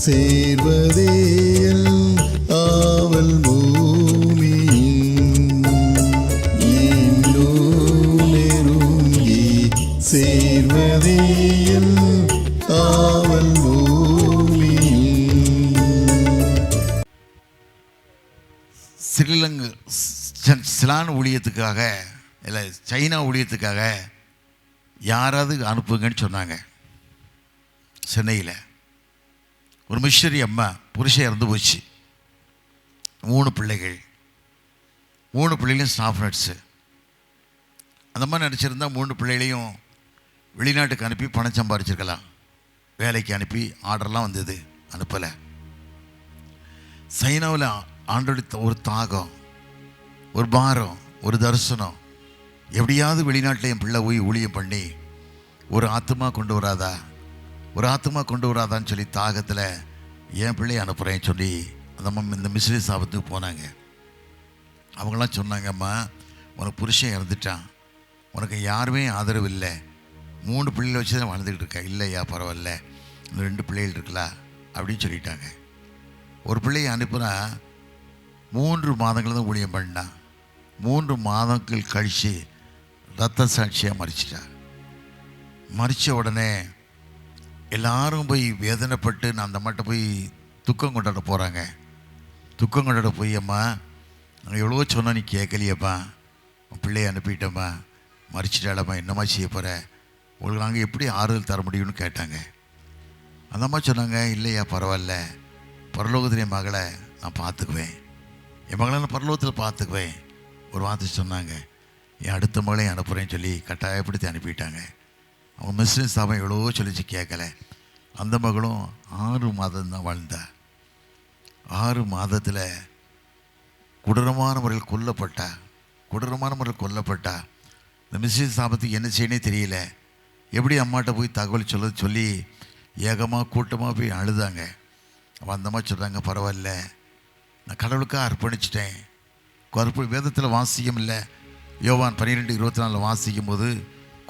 சேர்வதேயல் ஆவல் பூமியின் இன்னும் நெருங்கி சேர்வதேயல் ஆவல் பூமியின். சிலான் ஊழியத்துக்காக இல்லை சைனா ஊழியத்துக்காக யாராவது அனுப்புங்கன்னு சொன்னாங்க. சென்னையில் ஒரு மிஷனரி அம்மா புருஷன் இறந்து போச்சு. 3 பிள்ளைகள், 3 பிள்ளைகளையும் ஸ்டாஃப் நர்ஸு. அந்த மாதிரி நினச்சிருந்தா 3 பிள்ளைகளையும் வெளிநாட்டுக்கு அனுப்பி பணம் சம்பாதிச்சிருக்கலாம். வேலைக்கு அனுப்பி ஆர்டர்லாம் வந்தது, அனுப்பலை. சைனாவில் ஆண்டோட ஒரு தாகம், ஒரு பாரம், ஒரு தரிசனம், எப்படியாவது வெளிநாட்டில் என் பிள்ளை போய் ஊழியம் பண்ணி ஒரு ஆத்மா கொண்டு வராதான்னு சொல்லி தாகத்தில் என் பிள்ளையை அனுப்புகிறேன்னு சொல்லி அந்த இந்த மிஸ்ரீஸ் ஆபத்துக்கு போனாங்க. அவங்களாம் சொன்னாங்கம்மா, உனக்கு புருஷன் இறந்துட்டான், உனக்கு யாருமே ஆதரவு இல்லை, 3 பிள்ளைகளை வச்சு தான் வாழ்ந்துக்கிட்டு இருக்கா. இல்லையா, பரவாயில்ல, இன்னும் 2 பிள்ளைகள் இருக்கலாம் அப்படின்னு சொல்லிட்டாங்க. ஒரு பிள்ளையை அனுப்புனா 3 மாதங்கள் தான் ஊழியம் பண்ணான். 3 மாதங்கள் கழித்து ரத்த சாட்சியாக மறித்த உடனே எல்லாரும் போய் வேதனைப்பட்டு நான் அந்த அம்மாட்ட போய் துக்கம் கொண்டாட போகிறாங்க. துக்கம் கொண்டாட போய், அம்மா நாங்கள் எவ்வளோ சொன்னால் நீ கேட்கலையப்பா, உன் பிள்ளையை அனுப்பிட்டம்மா, மறிச்சிட்டாலம்மா, என்னம்மா செய்ய போகிற, உங்களுக்கு நாங்கள் எப்படி ஆறுதல் தர முடியும்னு கேட்டாங்க. அந்த அம்மா சொன்னாங்க, இல்லையா பரவாயில்ல, பரலோகத்தில் என் மகளை நான் பார்த்துக்குவேன், என் மகளை நான் பரலோகத்தில் பார்த்துக்குவேன் ஒரு வார்த்தை சொன்னாங்க. என் அடுத்த மகளையும் அனுப்புகிறேன்னு சொல்லி கட்டாயப்படுத்தி அனுப்பிட்டாங்க. அவங்க மிஸ்லிம் சபை எவ்வளோ சொல்லிச்சு, கேட்கலை. அந்த மகளும் 6 மாதம் தான் வாழ்ந்தா. 6 மாதத்தில் கொடூரமான முறையில் கொல்லப்பட்டா. இந்த மிஸ்லிம் சாபத்துக்கு என்ன செய்யணே தெரியல. எப்படி அம்மாட்ட போய் தகவல் சொல்லி ஏகமாக கூட்டமாக போய் அழுதாங்க. அப்போ அந்த அம்மா சொல்கிறாங்க, பரவாயில்ல, நான் கடவுளுக்காக அர்ப்பணிச்சிட்டேன். வேதத்தில் வாசிக்கும் இல்லை, யோவான் 12:24 வாசிக்கும் போது,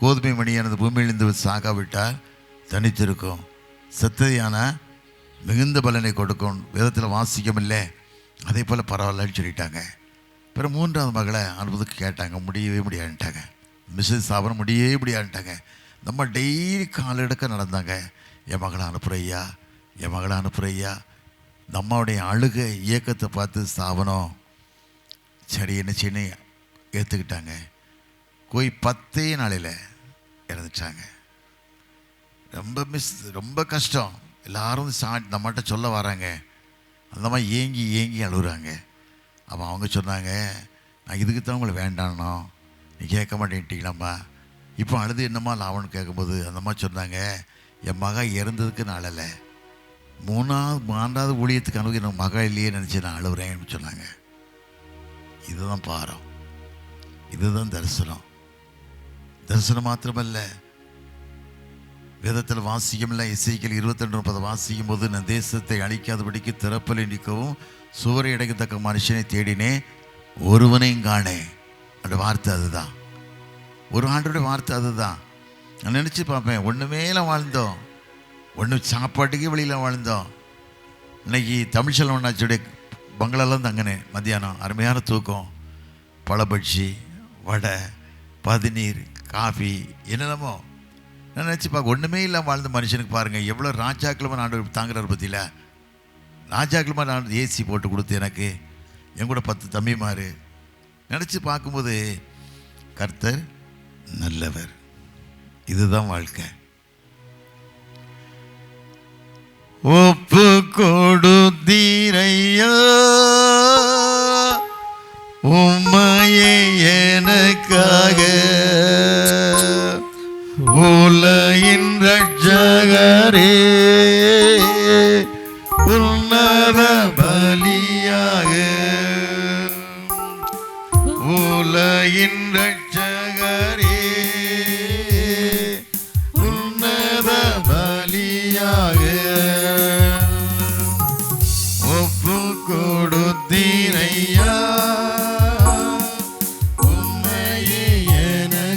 கோதுமை மணியானது பூமியிலிருந்து சாகாவிட்டால் தனித்திருக்கும், செத்ததையான மிகுந்த பலனை கொடுக்கும். வேதத்தில் வாசிக்கும் இல்லை, அதே போல் பரவாயில்லன்னு சொல்லிட்டாங்க. பிறகு 3ஆவது மகளை அனுப்புறதுக்கு கேட்டாங்க, முடியவே முடியாதுட்டாங்க. மிஸ்ஸஸ் சாபனம் முடியவே முடியாதுட்டாங்க. நம்ம டெய்லி காலெடுக்க நடந்தாங்க, என் மகளை அனுப்புகிறையா, என் மகளை அனுப்புகிறையா. இந்த அம்மாவுடைய அழுக இயக்கத்தை பார்த்து ஸ்தாபனம் சரி என்ன செய்யணும் ஏற்றுக்கிட்டாங்க. போய் 10 நாளையில் இறந்துட்டாங்க. ரொம்ப கஷ்டம். எல்லாரும் நம்மகிட்ட சொல்ல வராங்க. அந்த மாதிரி ஏங்கி அழுகுறாங்க. அப்போ அவங்க சொன்னாங்க, நான் இதுக்கு தான் உங்களை வேண்டானோ, நீ கேட்க மாட்டேன்ட்டீங்களாம்மா, இப்போ அழுது என்னம்மா லாபம்னு கேட்கும்போது அந்த மாதிரி சொன்னாங்க, என் மக இறந்ததுக்கு நான் அழலை, 3ஆவது ஊழியத்துக்கு அனுப்பி என் மக இல்லையே நினச்சி நான் அழுகுறேன்னு சொன்னாங்க. இதுதான் பாரம், இதுதான் தரிசனம். தரிசனம் மாத்திரமல்ல, வேதத்தில் வாசிக்கும்ல, எசேக்கியேல் 22:30 வாசிக்கும் போது, நான் தேசத்தை அழிக்காதபடிக்கு திறப்பலை நிற்கவும் சுவரை அடைக்கத்தக்க மனுஷனை தேடினே, ஒருவனையும் காணே. அந்த வார்த்தை அதுதான், ஒரு ஆண்டோடைய வார்த்தை அதுதான். நான் நினச்சி பார்ப்பேன், ஒன்றுமேல வாழ்ந்தோம், ஒன்று சாப்பாட்டுக்கே வெளியில் வாழ்ந்தோம். இன்னைக்கு தமிழ் செல்வனாச்சுடைய பங்களாலாம் தங்கினேன். மத்தியானம் அருமையான தூக்கம், பழபட்சி, வடை, பதநீர், காஃபி, என்னென்னமோ. நான் நினச்சி பார்க்க ஒன்றுமே இல்லாமல் வாழ்ந்த மனுஷனுக்கு பாருங்கள் எவ்வளோ ராஜாக்களுமா ஆண்டவர் தாங்குறாரு பற்றியில். ராஜாக்களுமா நான் ஏசி போட்டு கொடுத்து எனக்கு என் கூட 10 தம்பிமார். நினச்சி பார்க்கும்போது கர்த்தர் நல்லவர். இதுதான் வாழ்க்கை. ஒப்பு கொடுத்தீரையா உம்மையே எனக்காக, உலகின் ரட்சகரே, உன்னத பலியாக, உலகின் ரட்சகரே, உன்னத பலியாக ஒப்பு கொடுத்தீரையா உம்மையே எனக்காக.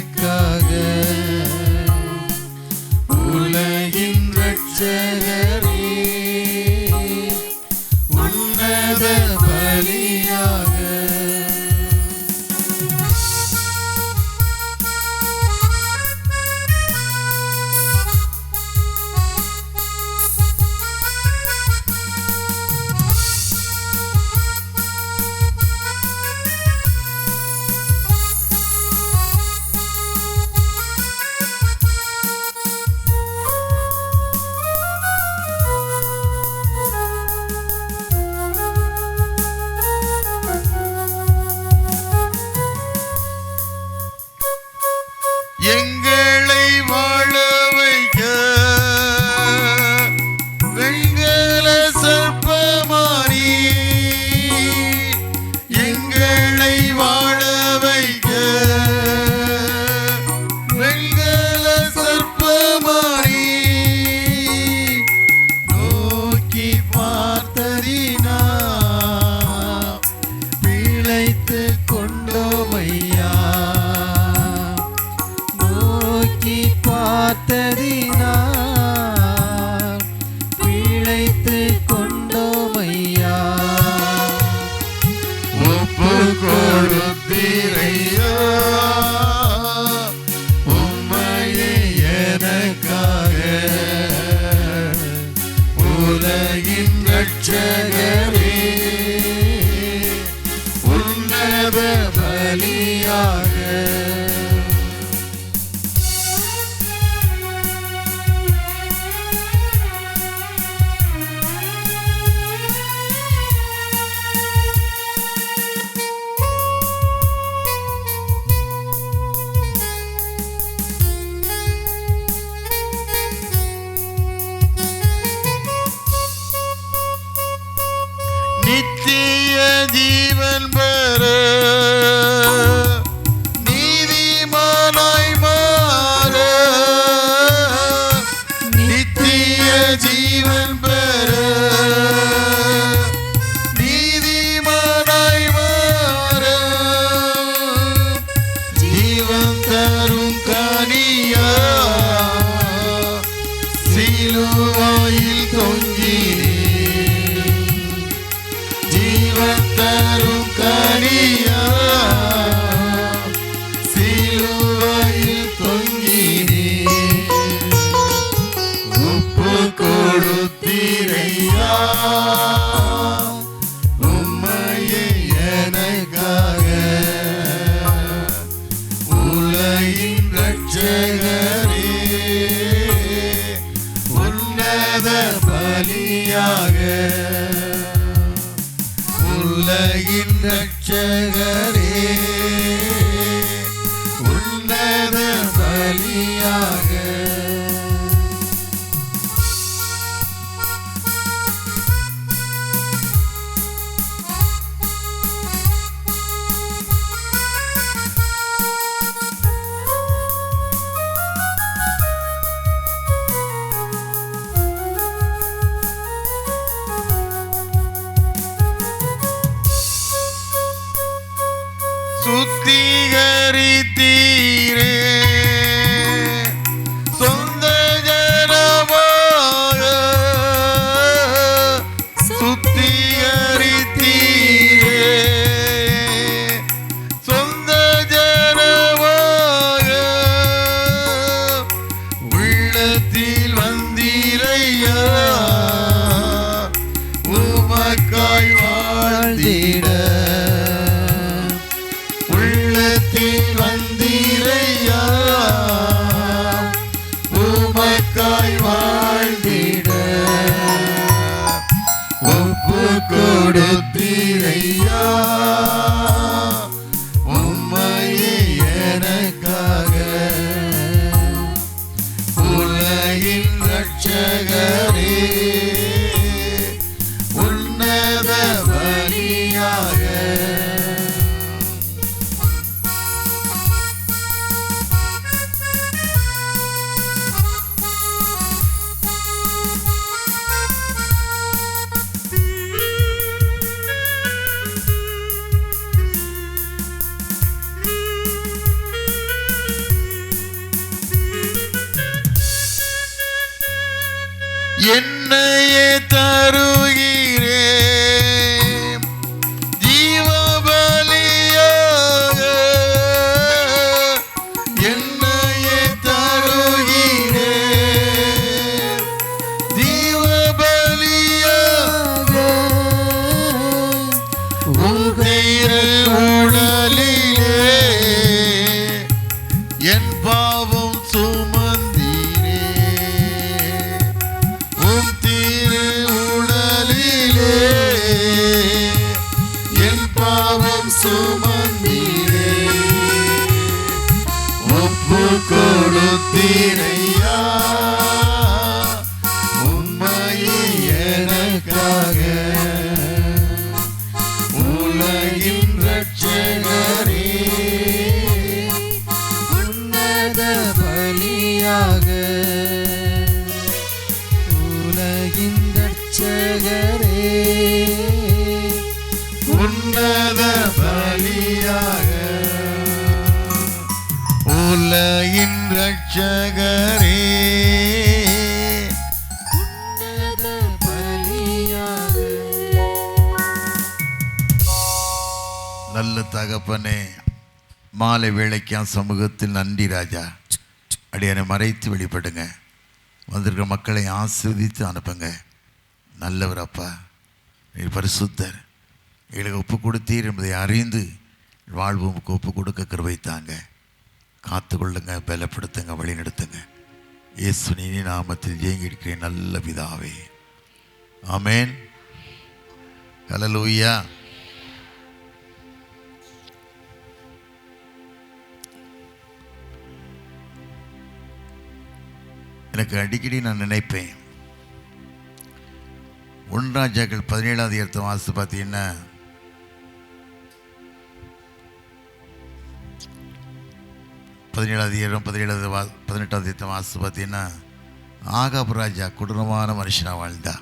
பலியாக. நித்திய ஜீவன் பெற நீதிமானாய் மாற, நித்திய ஜீவன் பெற நீதிமானாய் மாற, ஜீவன் தரும் கனியா சிலுவையில் தொங்கினே, ஜீவன் தரும் கனியா சிலுவையில் தொங்கினே, ஒப்பு கொடுத்தீரையா உம்மையே எனக்காக, உலகின் இரட்சகரே உன்னத பலியாக, உலகின் இரட்சகரே உன்னத பலியாக. சுத்திகரித்தீரே சொந்த ஜனமாக, சுத்திகரித்தீரே சொந்த ஜனமாக, உள்ளத்தில் வந்தீரையா உமக்காய் வாழ்ந்திட, உள்ளத்தில் வந்தீரையா உமக்காய் வாழ்ந்திட, ஒப்பு கொடுத்தீரையா உம்மையே எனக்காக, உலகின் இரட்சகரே உன்னத பலியாக. என்னையே தருகிறேன் ஜீவ பலியாக, என்னையே தருகிறேன் ஜீவ பலியாக, உன் திரு உடலிலே என் பாவம் சுமந்தீரே, உம் திரு உடலிலே என் பாவம் சுமந்தீரே, ஒப்பு கொடுத்தீரையா உம்மையே எனக்காக, உலகின் இரட்சகரே உன்னத பலியாக, உலகின் இரட்சகரே உன்னத பலியாக, உலகின் இரட்சகரே உன்னத பலியாக. நல்ல தகப்பனே, மாலை வேளைக்காம் சமூகத்தில் நன்றி ராஜா. அடியனை மறைத்து வெளிப்படுங்க, வந்திருக்கிற மக்களை ஆசீர்வதித்து அனுப்புங்க. நல்லவர் அப்பா, நீர் பரிசுத்தர், எங்களுக்கு ஒப்பு கொடுத்தீர் என்பதை அறிந்து வாழ்வும் ஒப்பு கொடுக்க கிருபை தாங்க. காத்துக்கொள்ளுங்க, பலப்படுத்துங்க, வழிநடத்துங்க. இயேசுவின் நாமத்தில் ஜெயங்கிருக்கிறேன் நல்ல பிதாவே, ஆமென். ஹல்லேலூயா. எனக்கு அடிக்கடி நான் நினைப்பேன், 1 ராஜாக்கள் 17 வாசித்து பார்த்தீங்கன்னா, பதினெட்டாவது வாசித்து பார்த்தீங்கன்னா, ஆகாப் ராஜா கொடூரமான மனுஷனாக வாழ்ந்தா.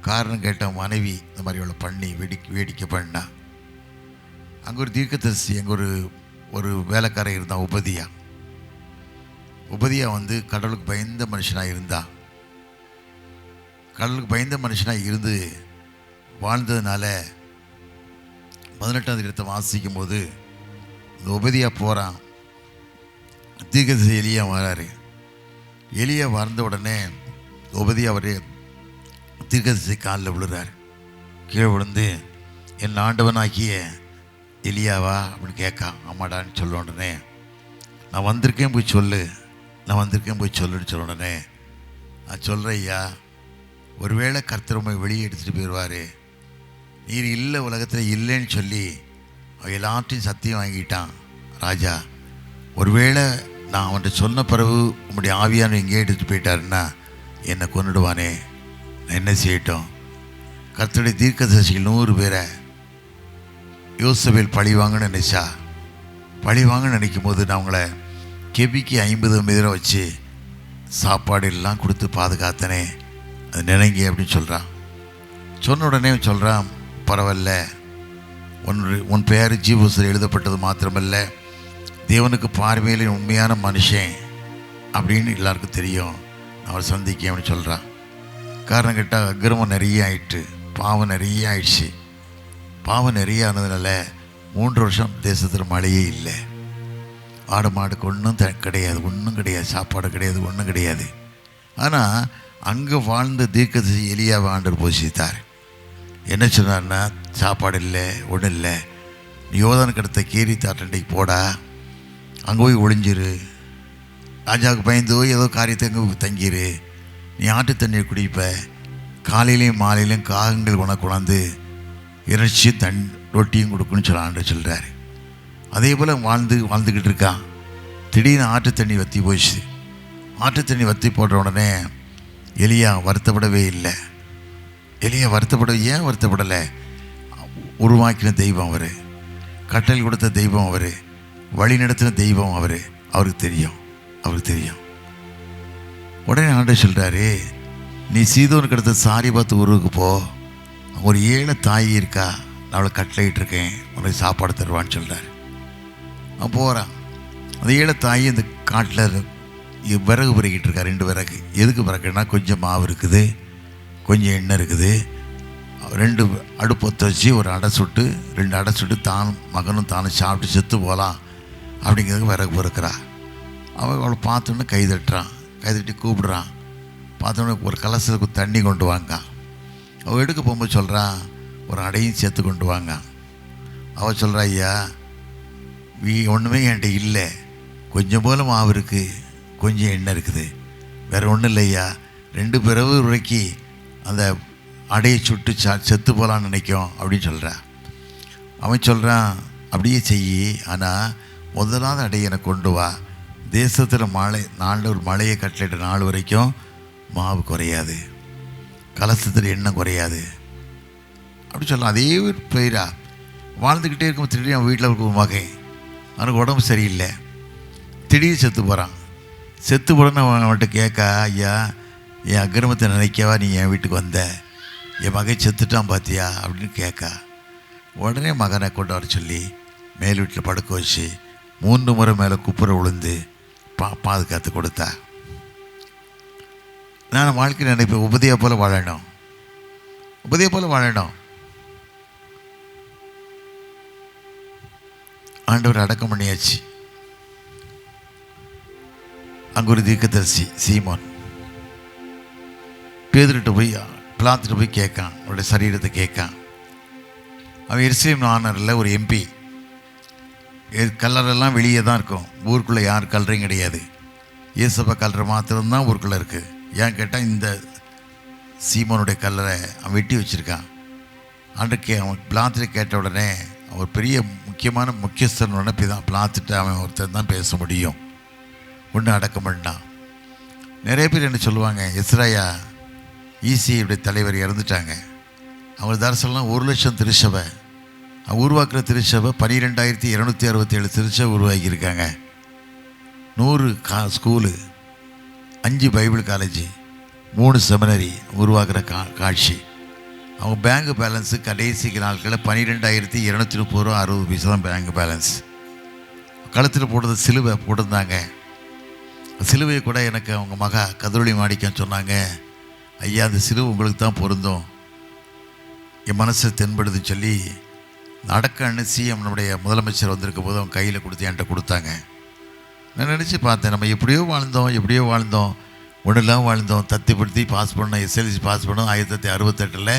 காரணம் கேட்ட மனைவி இந்த மாதிரி அவளை பண்ணி வேடிக்கை பண்ணா. அங்கே ஒரு தீர்க்கதரிசி, அங்கே ஒரு வேலைக்காரன் இருந்தான், உபதியா வந்து கடவுளுக்கு பயந்த மனுஷனாக இருந்தா. கடவுளுக்கு பயந்த மனுஷனாக இருந்து வாழ்ந்ததுனால 18 வாசிக்கும் போது இந்த உபதியா போகிறான். தீர்க்கதரிசி எலியா வராரு. எலியா வந்த உடனே உபதியா அவரே தீர்க்கதரிசி காலில் விழுறாரு. கீழே விழுந்து, என் ஆண்டவனாக்கிய எலியாவா அப்படின்னு கேட்கான். ஆமாடான்னு சொல்ல உடனே, நான் வந்திருக்கேன் போய் சொல்லுன்னு சொல்ல உடனே, நான் சொல்கிறேன் ஐயா, ஒருவேளை கர்த்தர் உம்மை வெளியே எடுத்துகிட்டு போயிடுவார், நீர் இல்லை உலகத்தில் இல்லைன்னு சொல்லி அவன் எல்லாத்தையும் சத்தியம் வாங்கிட்டான் ராஜா. ஒருவேளை நான் அவன்கிட்ட சொன்ன பிறகு உம்முடைய ஆவியான எங்கேயே எடுத்துகிட்டு போயிட்டாருன்னா என்னை கொன்னுடுவானே, நான் என்ன செய்யட்டும்? கர்த்தருடைய தீர்க்கதரிசிகள் 100 பேரை யோசபேல் பழி வாங்கன்னு நினைக்கும் போது, நான் அவங்கள கெபிக்கு 50 மீதரை வச்சு சாப்பாடு எல்லாம் கொடுத்து பாதுகாத்தனே, அது நினைங்க அப்படின்னு சொல்கிறான். சொன்ன உடனே சொல்கிறான், பரவாயில்ல, உன் பெயர் ஜீவபுஸ்தகத்தில் எழுதப்பட்டது மாத்திரமல்ல, தேவனுக்கு பார்வையில் உண்மையான மனுஷன் அப்படின்னு எல்லாருக்கும் தெரியும், நான் அவரை சந்திக்க அப்படின்னு சொல்கிறான். காரணம் கேட்டால் அக்கிரமம் நிறைய ஆயிட்டு, பாவம் நிறைய ஆயிடுச்சு. பாவம் நிறைய ஆனதுனால 3 வருஷம் தேசத்தில் மழையே இல்லை. ஆடு மாடுக்கு ஒன்றும் கிடையாது, சாப்பாடு கிடையாது, ஒன்றும் கிடையாது. ஆனால் அங்கே வாழ்ந்த தீர்க்கதரிசி எலியாவை ஆண்டவர் போஷித்தார். என்ன சொன்னார்னா, சாப்பாடு இல்லை, ஒன்றும் இல்லை, நீ யோர்தான் கடத்த கீரி தாட்டண்டைக்கு போடா, அங்கே போய் ஒளிஞ்சிரு, ராஜாவுக்கு பயந்து ஏதோ காரியத்தை அங்கே தங்கிரு, நீ ஆட்டு தண்ணீர் குடிப்ப, காலையிலையும் மாலையிலையும் காகங்கள் உனக்கு கொண்டாந்து இறைச்சி ரொட்டியும் கொடுக்குன்னு சொல்கிறாரு. அதே போல் வாழ்ந்துக்கிட்டு இருக்கான். திடீர்னு ஆட்டு தண்ணி வற்றி போயிடுச்சு. ஆட்டு தண்ணி வற்றி போடுற உடனே எலியா வருத்தப்படவே இல்லை. ஏன் வருத்தப்படலை? உருவாக்கின தெய்வம் அவர், கட்டளை கொடுத்த தெய்வம் அவர், வழி நடத்தின தெய்வம் அவருக்கு தெரியும். உடனே ஆண்டவர் சொல்கிறாரு, நீ சீதோனுக்கு அடுத்த சாரிபாத் ஊருக்கு போ, ஒரு ஏழை தாய் இருக்கா, நான் அவளை கட்டளையிட்டிருக்கேன், உனக்கு சாப்பாடு தருவான்னு சொல்கிறார். அவன் போகிறான். அந்த ஏழை தாய் இந்த காட்டில் விறகு பிறக்கிட்டு இருக்கா, 2 விறகு. எதுக்கு பிறக்குன்னா, கொஞ்சம் மாவு இருக்குது, கொஞ்சம் எண்ணெய் இருக்குது, 2 அடுப்பத்தை வச்சு ஒரு அடை சுட்டு 2 அடை சுட்டு மகனும் தானும் சாப்பிட்டு செத்து போகலாம் அப்படிங்கிறதுக்கு விறகு பிறக்கிறா. அவளை பார்த்தோன்னே கைதட்டி கூப்பிடுறான். பார்த்தோன்னே ஒரு கலசத்துக்கு தண்ணி கொண்டு வாங்க. அவள் எடுக்க போகும்போது சொல்கிறான், ஒரு அடையும் சேர்த்து கொண்டு வாங்க. அவள் சொல்கிறா, ஐயா ஒன்றுமே என்கிட்ட இல்லை, கொஞ்சம் போல மாவு இருக்குது, கொஞ்சம் எண்ணெய் இருக்குது, வேறு ஒன்றும் இல்லையா, 2 பிறகு உரைக்கி அந்த அடையை சுட்டு செத்து போகலான்னு நினைக்கும் அப்படின்னு சொல்கிறான். அவன் சொல்கிறான், அப்படியே செய்யி, ஆனால் முதலாவது அடையை எனக்கு கொண்டு வா, தேசத்தில் ஒரு மழையை கட்டளையிட்ட நாள் வரைக்கும் மாவு குறையாது, கலசத்தில் எண்ணெய் குறையாது அப்படி சொல்லலாம். அதே பெயரா வாழ்ந்துக்கிட்டே இருக்கும். திடீர்னு அவன் வீட்டில் இருக்க மகன், அவனுக்கு உடம்பு சரியில்லை, திடீர்னு செத்து போகிறான்னு அவன்கிட்ட கேட்கா, ஐயா என் அக்கிரமத்தை நினைக்கவா நீ என் வீட்டுக்கு வந்த, என் மகன் செத்துட்டான் பார்த்தியா அப்படின்னு கேட்கா. உடனே மகனை கொண்டு வர சொல்லி மேல் வீட்டில் படுக்க வச்சு 3 முறை மேலே குப்புற விழுந்து பாதுகாத்து கொடுத்தா. நான் வாழ்க்கையில் நினைப்பேன், உபதியா போல் வாழணும். ஆண்டவர் அடக்கம் பண்ணியாச்சு. அங்கே ஒரு தீர்க்கதரிசி சீமோன் பேதுருட்ட போய் பிலாத்துட்டு போய் கேட்கான், அவருடைய சரீரத்தை கேட்கான். அவன் எருசலேம் ஆனரில் ஒரு எம்பி. கல்லறைலாம் வெளியே தான் இருக்கும், ஊருக்குள்ளே யார் கல்லறையும் கிடையாது. இயேசப்பா கல்லறை மாத்திரம்தான் ஊருக்குள்ளே இருக்குது. ஏன் கேட்டால் இந்த சீமோனுடைய கல்லறை அவன் வெட்டி வச்சுருக்கான். அன்றைக்கு அவன் பிளாத்தில் கேட்ட உடனே அவர் பெரிய முக்கியமான முக்கியஸ்தன் உடனே தான் பிளாத்துட்டு அவன் ஒருத்தர் தான் பேச முடியும். ஒன்று அடக்கம் பண்ணான். நிறைய பேர் என்ன சொல்லுவாங்க, இஸ்ராயா ஈசியுடைய தலைவர் இறந்துட்டாங்க, அவங்க தரிசனம் 1,00,000 திருச்சபை உருவாக்குற திருச்சபை 12,267 திருச்சபை உருவாக்கியிருக்காங்க. 100 ஸ்கூலு, 5 பைபிள் காலேஜு, 3 செமினரி உருவாக்குற காட்சி. அவங்க பேங்க் பேலன்ஸு கடைசி நாட்களில் 12,230 ரூபா 60 பைசா தான் பேங்க் பேலன்ஸ். கழுத்தில் போட்டது சிலுவை போட்டிருந்தாங்க. சிலுவையை கூட எனக்கு அவங்க மகா கதிரொளி மாணிக்கம் சொன்னாங்க, ஐயா அந்த சிலுவை உங்களுக்கு தான் பொருந்தும், என் மனசை தென்படுதுன்னு சொல்லி நடக்கன்னு சிஎம் நம்முடைய முதலமைச்சர் வந்திருக்கும் போது அவங்க கையில் கொடுத்து என்கிட்ட கொடுத்தாங்க. நான் நினச்சி பார்த்தேன், நம்ம எப்படியோ வாழ்ந்தோம், ஒன்றுலாம் வாழ்ந்தோம், தத்திப்படுத்தி பாஸ் பண்ணோம், எஸ்எல்சி பாஸ் பண்ணோம். 1968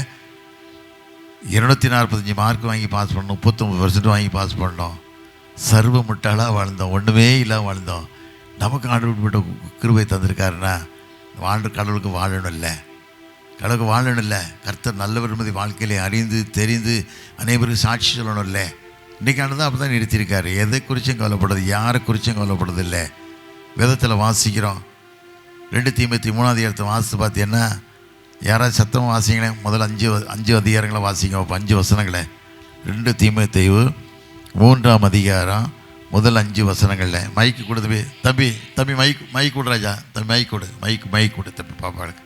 245 மார்க் வாங்கி பாஸ் பண்ணோம், 39% வாங்கி பாஸ் பண்ணோம். சர்வ முட்டாளாக வாழ்ந்தோம், ஒன்றுமே இல்லாமல் வாழ்ந்தோம். நமக்கு ஆண்டு கிருபை தந்திருக்காருன்னா கடவுளுக்கு வாழணும் இல்லை, கடவுளுக்கு வாழணும் இல்லை. கர்த்தர் நல்லவர் என்பதை வாழ்க்கையிலே அறிந்து தெரிந்து அனைவருக்கும் சாட்சி சொல்லணும் இல்லை. இன்றைக்கானதான் அப்படி தான் நிறுத்தியிருக்காரு. எதை குறிச்சும் கவலைப்படுறது, யாரை குறிச்சும் கவலைப்படுறது இல்லை. வேதத்தில் வாசிக்கிறோம், 2 தீமோத்தேயு 3 வாசித்து பார்த்தீங்கன்னா, யாராவது சத்தமாக வாசிங்களேன், முதல்ல 5 அதிகாரங்களை வாசிங்க, 5 வசனங்களை. 2 தீமோத்தேயு 3 முதல் 5 வசனங்களில். மைக்கு கொடுத்து தம்பி மைக் கொடு ராஜா, தம்பி மைக் கொடு தம்பி பாப்பாளுக்கு.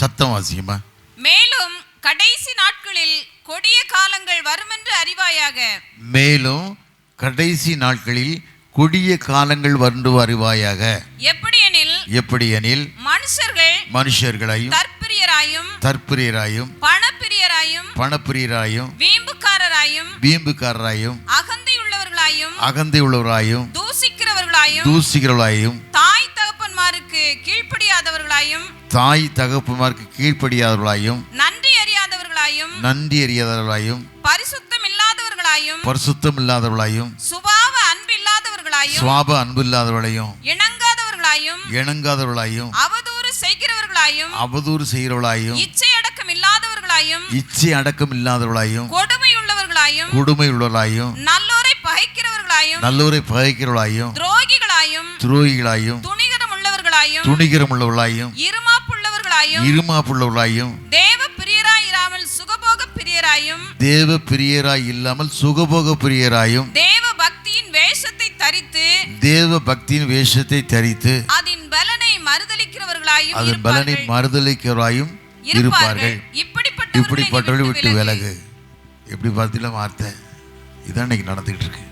சத்தம் வாசிக்குமா. மேலும் கடைசி நாட்களில் கொடிய காலங்கள் வருமென்று அறிவாயாக. மேலும் கடைசி நாட்களில் கொடிய காலங்கள் வந்து அறிவாயாக. எப்படியெனில் மனுஷர்களையும் தற்பிரியராயும் பணப்பிரியராயும் வீம்புக்காரராயும் அகந்தையுள்ளவர்களாயும் தூசிக்கிறவர்களாயும் தாய் தகப்பன்மாருக்கு கீழ்ப்படியாதவர்களாயும் நன்றி அறியாதவர்களாயும் பரிசுத்தம் இல்லாதவர்களாயும் சுபாவ அன்பு இல்லாதவர்களையும் இணங்காதவர்களாயும் அவதூறு செய்கிறவர்களாயும் இச்சை அடக்கம் இல்லாதவர்களாயும் கொடுமை உள்ளவர்களாயும் நல்லோரை பகைக்கிறவர்களாயும் துரோகிகளாயும் துணிகரம் உள்ளவர்களாயும் இருமாப்புள்ளவர்களாயும் தேவ பிரியராய் இல்லாமல் சுகபோக பிரியராயும் தேவ பக்தியின் வேஷத்தை தரித்து அதன் பலனை மறுதலிக்கிறவர்களாயும் இருப்பார்கள். இப்படிப்பட்டவர்கள் விட்டு விலகு. எப்படி பார்த்தீங்களா வார்த்தை இதான் இன்னைக்கு நடந்துகிட்டு இருக்கு.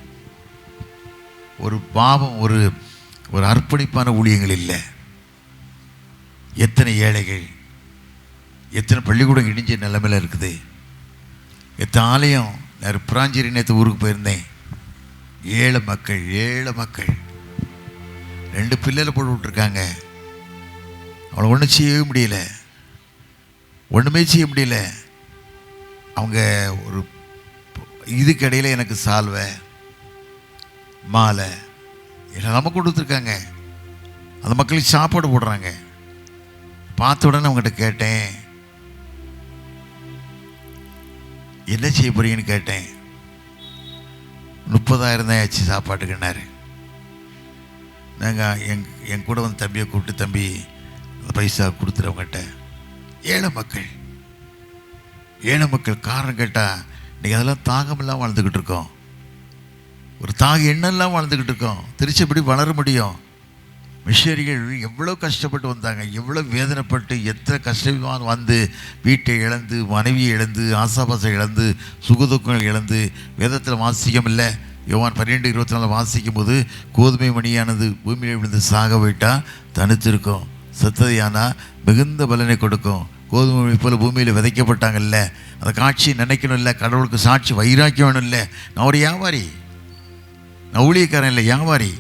ஒரு பாவம், ஒரு அர்ப்பணிப்பான ஊழியங்கள் இல்லை. எத்தனை ஏழைகள், எத்தனை பள்ளிக்கூடம் இடிஞ்ச நிலைமையில் இருக்குது. எத்தனை ஆலயம். நான் பிராஞ்சேரி நேற்று ஊருக்கு போயிருந்தேன். ஏழை மக்கள் 2 பிள்ளைகளை போட்டு விட்டுருக்காங்க. அவளை ஒன்றுமே செய்ய முடியல. அவங்க ஒரு இதுக்கு இடையில் எனக்கு சால்வை மாலை எல்லாம் நமக்கு கொடுத்துருக்காங்க. அந்த மக்களுக்கு சாப்பாடு போடுறாங்க. பார்த்த உடனே அவங்ககிட்ட கேட்டேன், என்ன செய்ய போறீங்கன்னு கேட்டேன். 30,000 தான் ஆச்சு சாப்பாட்டுக்குன்னாரு. நாங்கள் என் கூட வந்து தம்பியை கூப்பிட்டு, தம்பி அந்த பைசா கொடுத்துறவங்ககிட்ட. ஏழை மக்கள் காரணம் கேட்டால் இன்றைக்கி அதெல்லாம் தாகமெல்லாம் வாழ்ந்துக்கிட்டு இருக்கோம். ஒரு எண்ணெல்லாம் வாழ்ந்துக்கிட்டு இருக்கோம். திருச்சி எப்படி வளர முடியும்? மிஷனரிகள் எவ்வளோ கஷ்டப்பட்டு வந்தாங்க, எவ்வளோ வேதனைப்பட்டு, எத்தனை கஷ்டமாக வந்து வீட்டை இழந்து, மனைவியை இழந்து, ஆசாபாசை இழந்து, சுகதுக்கங்கள் இழந்து. வேதத்தில் வாசிக்கம் இல்லை. யோவான் 12:24 வாசிக்கும் போது, கோதுமை மணியானது பூமியில் விழுந்து சாக விட்டால் தனித்திருக்கும், செத்ததையானா மிகுந்த பலனை கொடுக்கும். கோதுமை மணி போல் பூமியில் விதைக்கப்பட்டாங்கல்ல, அந்த காட்சி நினைக்கணும் இல்லை. கடவுளுக்கு சாட்சி வைராக்கியம் வேணும் இல்லை. நான் ஒரு வியாபாரி, நான் ஊழியக்காரன் இல்லை, வியாபாரி.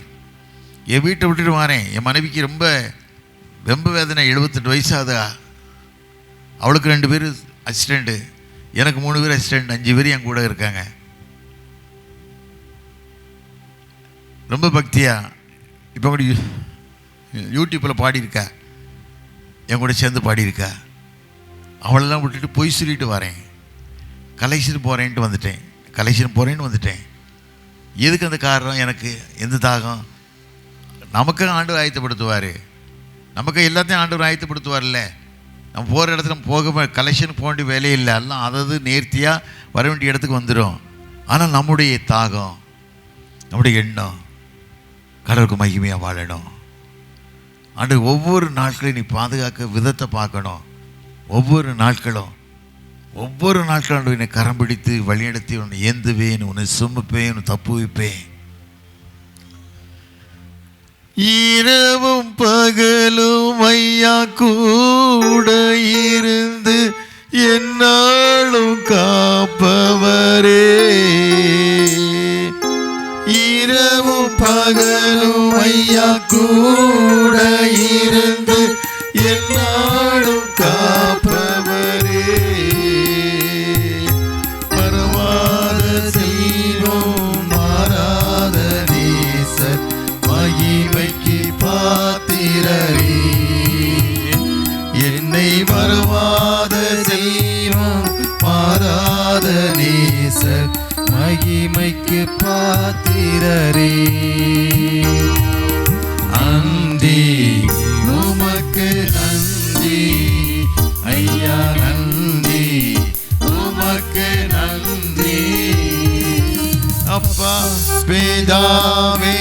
என் வீட்டை விட்டுட்டு வரேன். என் மனைவிக்கு ரொம்ப வேதனை. 78 வயசாகுதா. அவளுக்கு 2 பேர் அசிஸ்டண்ட்டு, எனக்கு 3 பேர் அசிஸ்டண்ட், 5 பேர் என் கூட இருக்காங்க. ரொம்ப பக்தியா இப்போ கூட யூடியூப்பில் பாடியிருக்கா, என் கூட சேர்ந்து பாடியிருக்கா. அவளெல்லாம் விட்டுட்டு பொய் சொல்லிட்டு வரேன். கலெக்ஷன் போகிறேன்ட்டு வந்துட்டேன். எதுக்கு அந்த காரணம்? எனக்கு எந்த தாகம்? நமக்கு ஆண்டவர் ஆயத்தப்படுத்துவார். நமக்கு எல்லாத்தையும் ஆண்டவர் ஆயத்தப்படுத்துவார்ல. நம்ம போகிற இடத்துல போக கலெக்ஷன் போக வேண்டிய வேலையே இல்லை. எல்லாம் அதாவது நேர்த்தியாக வர வேண்டிய இடத்துக்கு வந்துடும். ஆனால் நம்முடைய தாகம், நம்முடைய எண்ணம் கடவுளுக்கு மகிமையாக வாழணும். ஆண்டு ஒவ்வொரு நாட்களையும் நீ பாதுகாக்க விதத்தை பார்க்கணும். ஒவ்வொரு நாட்களும் என்னை கரம் பிடித்து வழிநடத்தி உன்னை ஏந்துவேன், உன்னை சுமப்பேன், உன்னை தப்பு வைப்பேன். இரவும் பகலும் ஐயா கூட இருந்து என்னாலும் காப்பவரே. இரவும் பகலும் ஐயா கூட இருந்து என்னாலும் காப்பவரே. மறவாத செய்வோம் மாறாத நேசர், மகிமைக்கு பாத்திரரே. என்னை மறவாத செய்வோம் மாறாத நேசர், மகிமைக்கு பாத்திரரே. நன்றி உமக்கு நன்றி ஐயா, நன்றி உமக்கு நன்றி. அப்பா பிதாவே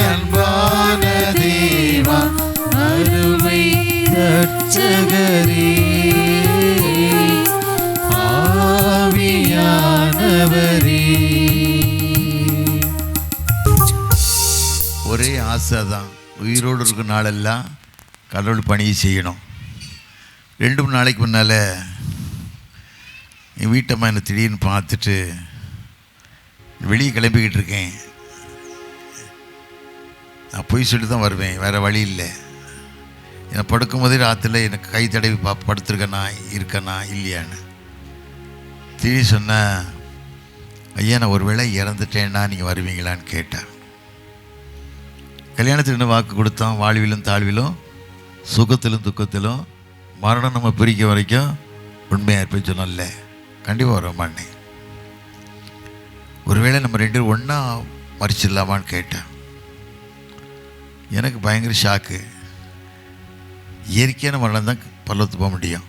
அன்பான தேவா, அருமை ரட்சகரே, ஆவியானவரே. ஒரே ஆசை தான், உயிரோடு இருக்கிற நாளெல்லாம் கடவுள் பணியை செய்யணும். 2 நாளைக்கு முன்னால் என் வீட்டம்மா என்னை திடீர்னு பார்த்துட்டு, வெளியே கிளம்பிக்கிட்டு இருக்கேன், நான் போய் சொல்லி தான் வருவேன், வேறு வழி இல்லை. என்னை படுக்கும்போதே ராத்திரில் எனக்கு கை தடவி இருக்கேனா இல்லையான்னு திடீர்னு சொன்னேன். ஐயா நான் ஒரு வேளை இறந்துட்டேன்னா நீங்கள் வருவீங்களான்னு கேட்டேன். கல்யாணத்துக்கு வாக்கு கொடுத்தோம், வாழ்விலும் தாழ்விலும் சுகத்திலும் துக்கத்திலும் மரணம் நம்ம பிரிக்க வரைக்கும் உண்மையாக இருப்பேன்னு சொன்னோம்ல. கண்டிப்பாக வரமாட்டே. ஒருவேளை நம்ம 2 பேரும் ஒன்றா மறிச்சிடலாமான்னு கேட்டேன். எனக்கு பயங்கர ஷாக்கு. இயற்கையான மரணம் தான் பல்லவத்துக்கு போக முடியும்,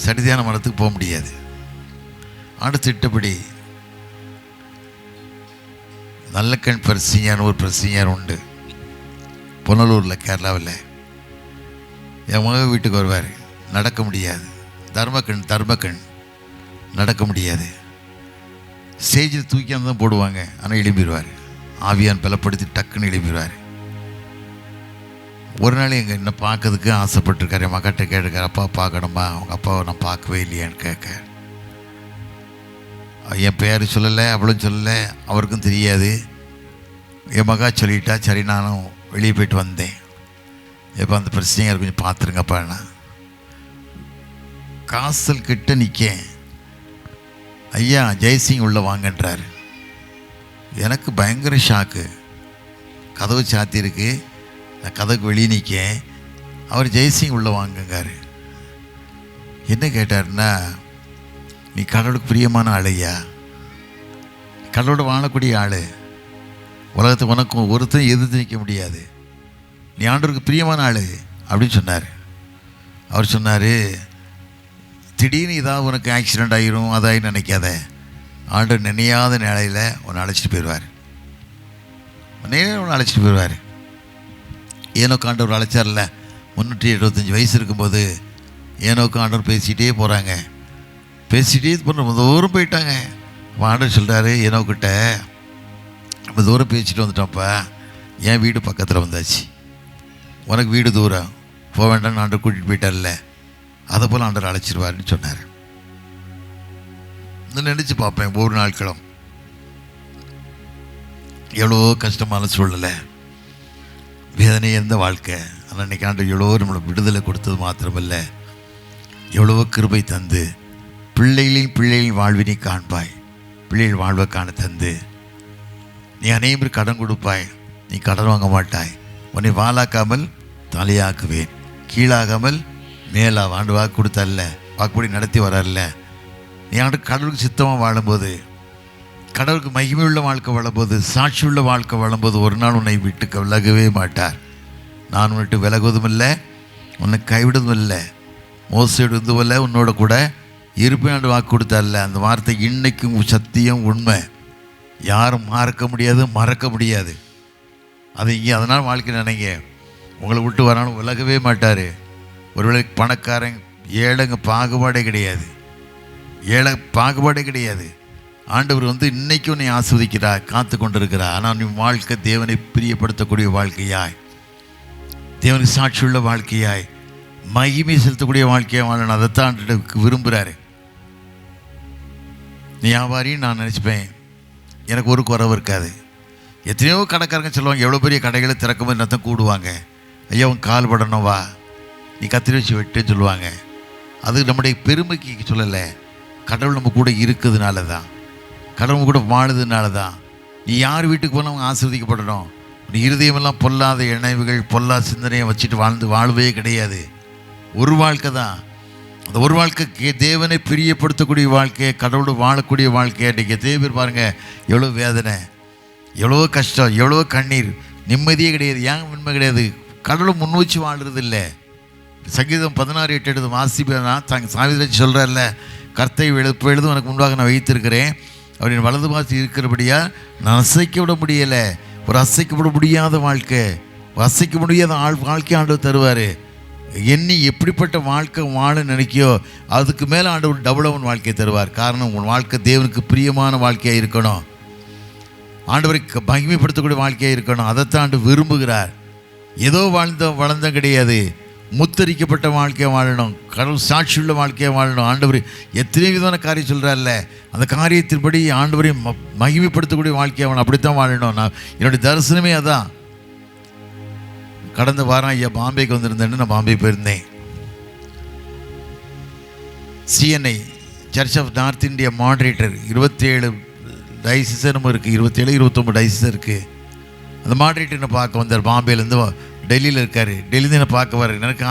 சடிதியான மரணத்துக்கு போக முடியாது. அடுத்த திட்டப்படி நல்லக்கண் பிரசிஞான ஒரு பிரசிஞார் உண்டு புனலூரில், கேரளாவில். என் மக வீட்டுக்கு வருவார். நடக்க முடியாது, தர்மக்கண் நடக்க முடியாது. ஸ்டேஜில் தூக்கியாந்து தான் போடுவாங்க, ஆனால் எழும்பிடுவார். ஆவியான் பலப்படுத்தி டக்குன்னு எழும்பிடுவார். ஒரு நாள் என்ன பார்க்கறதுக்கு ஆசைப்பட்டிருக்காரு. என் மகிட்ட கேட்டிருக்காரு, அப்பா பார்க்கணுமா, அவங்க அப்பாவை நான் பார்க்கவே இல்லையான்னு கேட்க. என் பேர் சொல்லலை, அவளும் சொல்லலை, அவருக்கும் தெரியாது. என் மகா சொல்லிட்டா. சரி நானும் வெளியே போயிட்டு வந்தேன். எப்போ அந்த பிரச்சனையாக கொஞ்சம் பார்த்துருங்கப்பா. நான் காசல் கிட்ட நிற்கேன். ஐயா ஜெய்சிங் உள்ளே வாங்கன்றார். எனக்கு பயங்கர ஷாக்கு. கதவு சாத்தியிருக்கு, நான் கதவுக்கு வெளியே நிற்கேன். அவர் ஜெய்சிங் உள்ளே வாங்குங்கார். என்ன கேட்டார்னா, நீ கடவுளுக்கு பிரியமான ஆளையா, கடவுளோட வாழக்கூடிய ஆள், உலகத்தை உனக்கும் ஒருத்தரும் எதிர்த்து நிற்க முடியாது, நீ ஆண்டவருக்கு பிரியமான ஆள் அப்படின்னு சொன்னார். அவர் சொன்னார், திடீர்னு ஏதாவது உனக்கு ஆக்சிடெண்ட் ஆகிரும் அதாயின்னு நினைக்காத, ஆண்டவர் நினையாத நிலையில் உன்னை அழைச்சிட்டு போயிடுவார். உன்னை அழைச்சிட்டு போயிடுவார். ஏனோக்கு ஆண்டவர் அழைச்சார்ல, 375 வயசு இருக்கும்போது ஏனோக்கு ஆண்டவர் பேசிகிட்டே போகிறாங்க. பேசிகிட்டே போன தூரம் போயிட்டாங்க. ஆண்டவர் சொல்கிறாரு ஏனோக்கிட்ட, நம்ம தூரம் பேசிட்டு வந்துட்டோம்ப்பா, என் வீடு பக்கத்தில் வந்தாச்சு, உனக்கு வீடு தூரம் போக வேண்டாம்னு ஆண்டவர் கூட்டிகிட்டு போயிட்டார்ல, அதை போல் ஆண்டவர் அழைச்சிருவாருன்னு சொன்னார். நான் நினச்சி பார்ப்பேன் ஒவ்வொரு நாட்களும் எவ்வளோ கஷ்டமான சூழ்நிலை, வேதனை இருந்த வாழ்க்கை. ஆனால் இன்றைக்கி ஆண்டு எவ்வளவோ நம்மளை விடுதலை கொடுத்தது மாத்திரமல்ல, எவ்வளவோ கிருபை தந்து பிள்ளைகளின் வாழ்வினை காண்பாய், பிள்ளைகள் வாழ்வை காண தந்து நீ அனைவரும் கடன் கொடுப்பாய், நீ கடன் வாங்க மாட்டாய், உன்னை வாளாக்காமல் தலையாக்குவேன், கீழாகாமல் மேலா ஆண்டு வாக்கு கொடுத்தல்ல, வாக்குப்படி நடத்தி வரல. நீ ஆண்டு கடவுளுக்கு சித்தமாக வாழும்போது, கடவுளுக்கு மகிமை உள்ள வாழ்க்கை வாழும்போது, சாட்சி உள்ள வாழ்க்கை வாழும்போது ஒரு நாள் உன்னை விட்டு விலகவே மாட்டார். நான் உன்னிட்டு விலகுவதும் இல்லை, உன்னை கைவிடுவதும் இல்லை, மோசடிவதும் இல்லை, உன்னோட கூட இருப்பேன் வாக்கு கொடுத்தல்ல. அந்த வார்த்தை இன்னைக்கும் சத்தியம், உண்மை. யாரும் மறக்க முடியாது. அது இங்கே அதனால் வாழ்க்கை நினைங்க, உங்களை விட்டு வராலும் விலகவே மாட்டார். ஒருவேளை பணக்காரன் ஏழைங்க பாகுபாடே கிடையாது, கிடையாது. ஆண்டவர் இன்னைக்கும் நீ ஆஸ்வதிக்கிறார், காத்து கொண்டிருக்கிறார். ஆனால் நீ வாழ்க்கை தேவனை பிரியப்படுத்தக்கூடிய வாழ்க்கையாய், தேவனுக்கு சாட்சியுள்ள வாழ்க்கையாய், மகிமை செலுத்தக்கூடிய வாழ்க்கையாக வாழணும். அதைத்தான் விரும்புகிறாரு. நீ வியாபாரின்னு நான் நினச்சிப்பேன், எனக்கு ஒரு குறைவு இருக்காது. எத்தனையோ கடைக்காரங்க சொல்லுவாங்க, எவ்வளோ பெரிய கடைகளை திறக்கும்போது என்னத்தான் கூடுவாங்க, ஐயா உன் கால் படணும் வா, நீ கத்திரி வச்சு வெட்டுன்னு சொல்லுவாங்க. அது நம்முடைய பெருமைக்கு சொல்லலை, கடவுள் நம்ம கூட இருக்கிறதுனால தான், கடவுள் கூட வாழுதுனால தான். நீ யார் வீட்டுக்கு போனால் அவங்க ஆசீர்வதிக்கப்படணும். நீ இருதயமெல்லாம் பொல்லாத இணைவுகள், பொல்லாத சிந்தனையை வச்சுட்டு வாழவே கிடையாது. ஒரு வாழ்க்கை தான். அந்த ஒரு வாழ்க்கை தேவனை பிரியப்படுத்தக்கூடிய வாழ்க்கையை, கடவுளோடு வாழக்கூடிய வாழ்க்கையை. இன்றைக்கி எத்தனை பேர் பாருங்கள், எவ்வளோ வேதனை, எவ்வளோ கஷ்டம், எவ்வளோ கண்ணீர், நிம்மதியே கிடையாது. ஏன் உண்மை கிடையாது? கடவுளை முன் வச்சு வாழ்கிறது இல்லை. சங்கீதம் 16:8 வாசிப்பேனா சாவிதிரட்சி சொல்கிறார்ல, கர்த்தை எழுதும் எனக்கு முன்பாக நான் வைத்திருக்கிறேன், அவரின் வலது பாசி இருக்கிறபடியா நான் அசைக்க விட முடியலை. ஒரு அசைக்கப்பட முடியாத வாழ்க்கை, அசைக்க முடியாத வாழ்க்கை ஆண்டவர் தருவார். எண்ணி எப்படிப்பட்ட வாழ்க்கை வாழ நினைக்கியோ அதுக்கு மேலே ஆண்டவர் டபுளவன் வாழ்க்கையை தருவார். காரணம், உன் வாழ்க்கை தேவனுக்கு பிரியமான வாழ்க்கையாக இருக்கணும், ஆண்டவருக்கு மகிமைப்படுத்தக்கூடிய வாழ்க்கையாக இருக்கணும். அதைத்தான் ஆண்டு விரும்புகிறார். ஏதோ வளர்ந்த கிடையாது, முத்தரிக்கப்பட்ட வாழ்க்கையை வாழணும், கடவுள் சாட்சியுள்ள வாழ்க்கையை வாழணும். ஆண்டவர் எத்தனை விதமான காரியம் சொல்கிறார்ல, அந்த காரியத்தின்படி ஆண்டவரை மகிமைப்படுத்தக்கூடிய வாழ்க்கையை வாழணும். அப்படித்தான் வாழணும். நான் என்னுடைய தரிசனமே அதான். கடந்த வாரம் ஐயா பாம்பேக்கு வந்திருந்தேன்னு நான் பாம்பே போயிருந்தேன். CNI church of north India moderator 27 diocese நம்ம இருக்குது, 27-29 டைசிஸ் இருக்குது. அந்த மாடரேட்டர் என்னை பார்க்க வந்தார். பாம்பேலேருந்து டெல்லியில் இருக்கார். டெல்லியிருந்து என்னை பார்க்க வர எனக்கு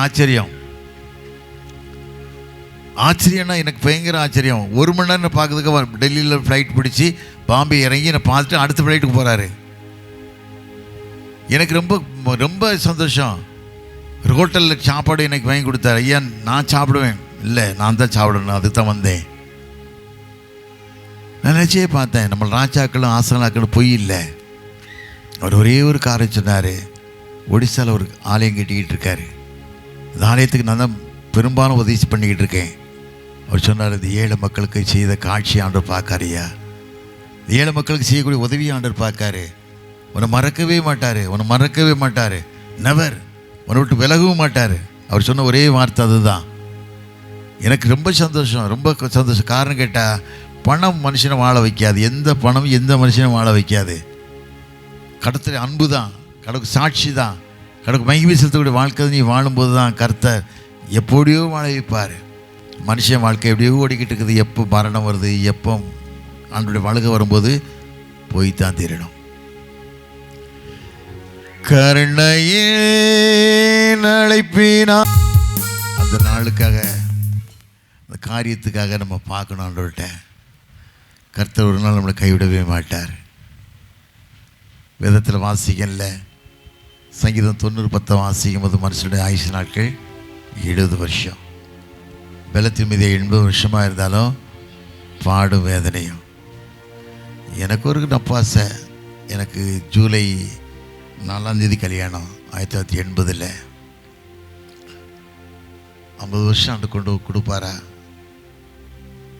ஆச்சரியம்னா எனக்கு பயங்கர ஆச்சரியம். 1 மணி நேரம் பார்க்கறதுக்கு டெல்லியில் ஃப்ளைட் பிடிச்சி பாம்பே இறங்கி என்னை பார்த்துட்டு அடுத்த ஃப்ளைட்டுக்கு போகிறாரு. எனக்கு ரொம்ப ரொம்ப சந்தோஷம். ஒரு ஹோட்டலில் சாப்பாடு எனக்கு வாங்கி கொடுத்தாரு. ஐயா நான் சாப்பிடுவேன், இல்லை நான் தான் சாப்பிடணும், அதுக்கு தான் வந்தேன். நான் நினச்சே பார்த்தேன், நம்ம ராஜாக்களும் ஆசனாக்களும் பொய் இல்லை. அவர் ஒரே ஒரு காரியம் சொன்னார். ஒடிசாவில் ஒரு ஆலயம் கட்டிக்கிட்டு இருக்காரு. இந்த ஆலயத்துக்கு நான் தான் பெரும்பாலும் உதவி பண்ணிக்கிட்டு இருக்கேன். அவர் சொன்னார், இந்த ஏழை மக்களுக்கு செய்த காட்சி ஆண்டவர் பார்க்காரியா, இந்த ஏழை மக்களுக்கு செய்யக்கூடிய உதவி ஆண்டவர் பார்க்காரு. உன்னை மறக்கவே மாட்டார், நெவர், உன்னை விட்டு விலகவும் மாட்டார். அவர் சொன்ன ஒரே வார்த்தை அதுதான். எனக்கு ரொம்ப சந்தோஷம். காரணம் கேட்டால், பணம் மனுஷனை வாழ வைக்காது. எந்த பணமும் எந்த மனுஷனும் வாழ வைக்காது. கடவுள் அன்பு தான், கடவுள் சாட்சி தான், கடவுள் மகிமை செலுத்தக்கூடிய வாழ்க்கை நீ வாழும்போது தான் கர்த்தர் எப்படியோ வாழ வைப்பார். மனுஷன் வாழ்க்கை எப்படியோ ஓடிக்கிட்டு இருக்குது. எப்போ மரணம் வருது, எப்போ ஆண்டோடைய வாழ்க்கை வரும்போது போய்தான் தீரணும். கருணையே அழைப்பினா அந்த நாளுக்காக, அந்த காரியத்துக்காக நம்ம பார்க்கணும். ஆண்டவர்கிட்ட கர்த்தர் ஒரு நாள் நம்மளை கைவிடவே மாட்டார். வேதத்தில் வாசிக்கல, சங்கீதம் 90:10 வாசிக்கும் போது மனுஷனுடைய ஆயுசு நாட்கள் 70 வருஷம். பலத்தின் மீது 80 வருஷமாக இருந்தாலும் பாடும் வேதனையும். எனக்கு ஒரு நப்பாசை. எனக்கு ஜூலை 4 கல்யாணம் 1980. 50 வருஷம் ஆண்டு கொண்டு கொடுப்பாரா?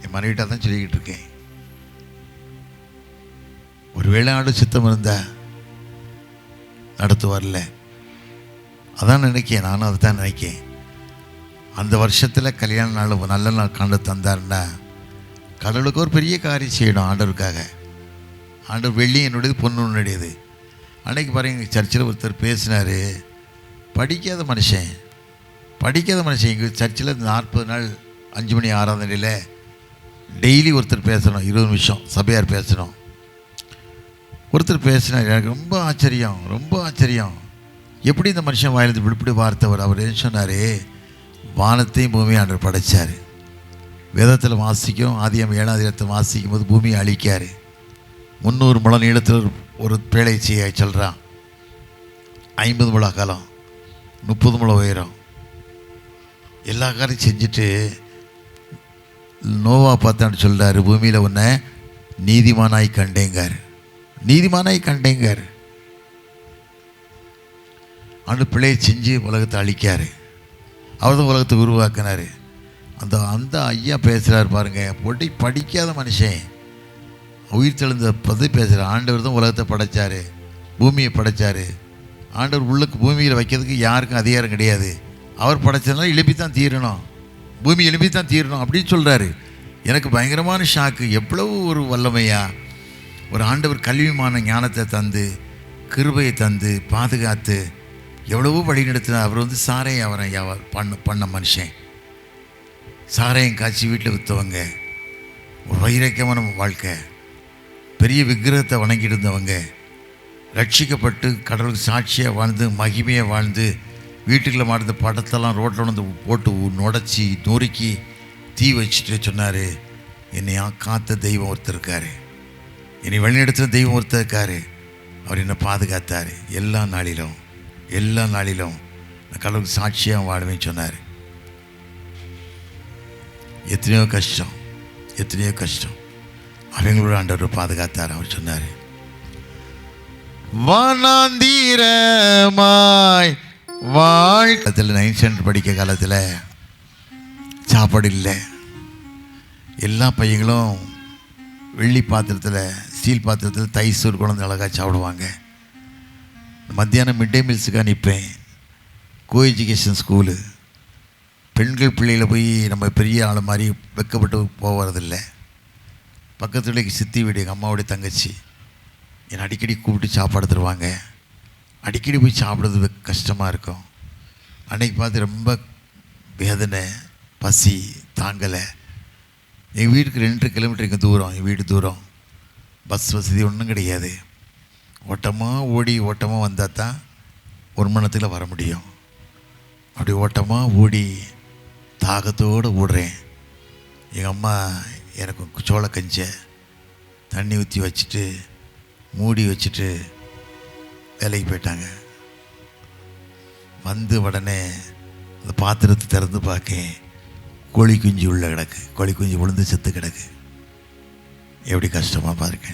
என் மனைவிட்ட தான் சொல்லிக்கிட்டு இருக்கேன். ஒருவேளை ஆண்டு சித்தம் இருந்தா நடத்துவார்ல, அதான் நினைக்கேன். நானும் அதை தான் நினைக்கேன். அந்த வருஷத்தில் கல்யாண நாள் நல்ல நாள் கண்டு தந்தாருன்னா கடவுளுக்கு ஒரு பெரிய காரியம் செய்யணும். ஆண்டவருக்காக. ஆண்டவர் வெள்ளி என்னுடையது, பொண்ணு உன்னுடையது. அன்னைக்கு பாருங்க சர்ச்சில் ஒருத்தர் பேசினார். படிக்காத மனுஷன் இங்கே சர்ச்சில் 40 நாள் 5 மணி ஆராதனையில் டெய்லி ஒருத்தர் பேசணும், 20 நிமிஷம் சபையார் பேசணும். ஒருத்தர் பேசினார், எனக்கு ரொம்ப ஆச்சரியம். எப்படி இந்த மனுஷன் வாயிலிருந்து இப்படி வார்த்தவர்? அவர் என்ன சொன்னார்? வானத்தையும் பூமியை ஆண்டவர் படைச்சார். வேதத்தில் வாசிக்கும், ஆதியாகமம் 7ஆம் அதிகாரத்தில் வாசிக்கும் போது பூமியை அழிக்கார். 300 முழம் நீளத்தில் ஒரு பேழை செய்ய சொல்கிறான். 50 முழ அகலம், 30 முழ உயரம், எல்லா காரையும் செஞ்சுட்டு நோவா பார்த்தான்னு சொல்கிறாரு, பூமியில் உன்னை நீதிமானாய் கண்டேங்கார். ஆண்டு பிள்ளையை செஞ்சு உலகத்தை அழிக்கார். அவர் தான் உலகத்தை உருவாக்கினார். அந்த ஐயா பேசுகிறார் பாருங்கள், படிக்காத மனுஷன் உயிர் தெழுந்த பற்றி பேசுகிறார். ஆண்டவர் தான் உலகத்தை படைத்தார், பூமியை படைத்தார். ஆண்டவர் உள்ளுக்கு பூமியில் வைக்கிறதுக்கு யாருக்கும் அதிகாரம் கிடையாது. அவர் படைச்சதுனால எழுப்பித்தான் தீரணும், பூமி எழுப்பித்தான் தீரணும் அப்படின்னு சொல்கிறாரு. எனக்கு பயங்கரமான ஷாக்கு. எவ்வளவு ஒரு வல்லமையா ஒரு ஆண்டவர் கல்விமான ஞானத்தை தந்து, கிருபையை தந்து, பாதுகாத்து எவ்வளவோ வழி நடத்தினார். அவர் சாரையை பண்ண மனுஷன். சாரையும் காய்ச்சி வீட்டில் விற்றவங்க, ஒரு வைரக்கியமான வாழ்க்கை, பெரிய விக்கிரகத்தை வணங்கிட்டு இருந்தவங்க, ரட்சிக்கப்பட்டு கடவுளுக்கு சாட்சியாக வாழ்ந்து மகிமையாக வாழ்ந்து வீட்டுக்குள்ள மாடுற படத்தெல்லாம் ரோட்டில் வந்து போட்டு நுடைச்சி நொறுக்கி தீ வச்சுட்டு சொன்னார், என்னை காத்த தெய்வம் ஒருத்தர் இருக்கார், என்னை வழிநடத்தின தெய்வம் ஒருத்தர் இருக்கார், அவர் என்னை பாதுகாத்தார். எல்லா நாளிலும் நான் கடவுளுக்கு சாட்சியாக வாழுவேன்னு சொன்னார். எத்தனையோ கஷ்டம் அவங்களோட ஆண்டவர் பாதுகாத்தார். அவர் சொன்னார், வானாந்தீரமாய் வாழ்க்கத்தில் 9th ஸ்டாண்டர்ட் படிக்க காலத்தில் சாப்பாடு இல்லை. எல்லா பையங்களும் வெள்ளி பாத்திரத்தில், ஸ்டீல் பாத்திரத்தில் தைசூர் குழந்தை அழகாக சாப்பிடுவாங்க. மத்தியானம் மிட் டே மீல்ஸுக்காக நிற்பேன். கோ எஜுகேஷன் ஸ்கூலு, பெண்கள் பிள்ளைகளை போய் நம்ம பெரிய ஆள் மாதிரி வெக்கப்பட்டு போகிறதில்லை. பக்கத்துல சித்தி வீடு, எங்கள் அம்மாவுடைய தங்கச்சி என்னை அடிக்கடி கூப்பிட்டு சாப்பாடு தருவாங்க. அடிக்கடி போய் சாப்பிட்றது கஷ்டமாக இருக்கும். அன்றைக்கி பார்த்து ரொம்ப வேதனை, பசி தாங்கலை. எங்கள் வீட்டுக்கு 2 கிலோமீட்டர் இங்கே தூரம், எங்கள் வீடு தூரம். பஸ் வசதி ஒன்றும் கிடையாது. ஓட்டமாக வந்தால் தான் 1 மணி நேரத்தில் வர முடியும். அப்படி ஓட்டமாக ஓடி தாகத்தோடு ஓடுறேன். எங்கள் அம்மா எனக்கு சோள கஞ்சை தண்ணி ஊற்றி வச்சுட்டு மூடி வச்சுட்டு வேலைக்கு போயிட்டாங்க. வந்து உடனே அந்த பாத்திரத்தை திறந்து பார்க்கேன், கோழி குஞ்சு உள்ள கிடக்கு. கோழி குஞ்சு விழுந்து செத்து கிடக்கு. எப்படி கஷ்டமாக பாருங்க.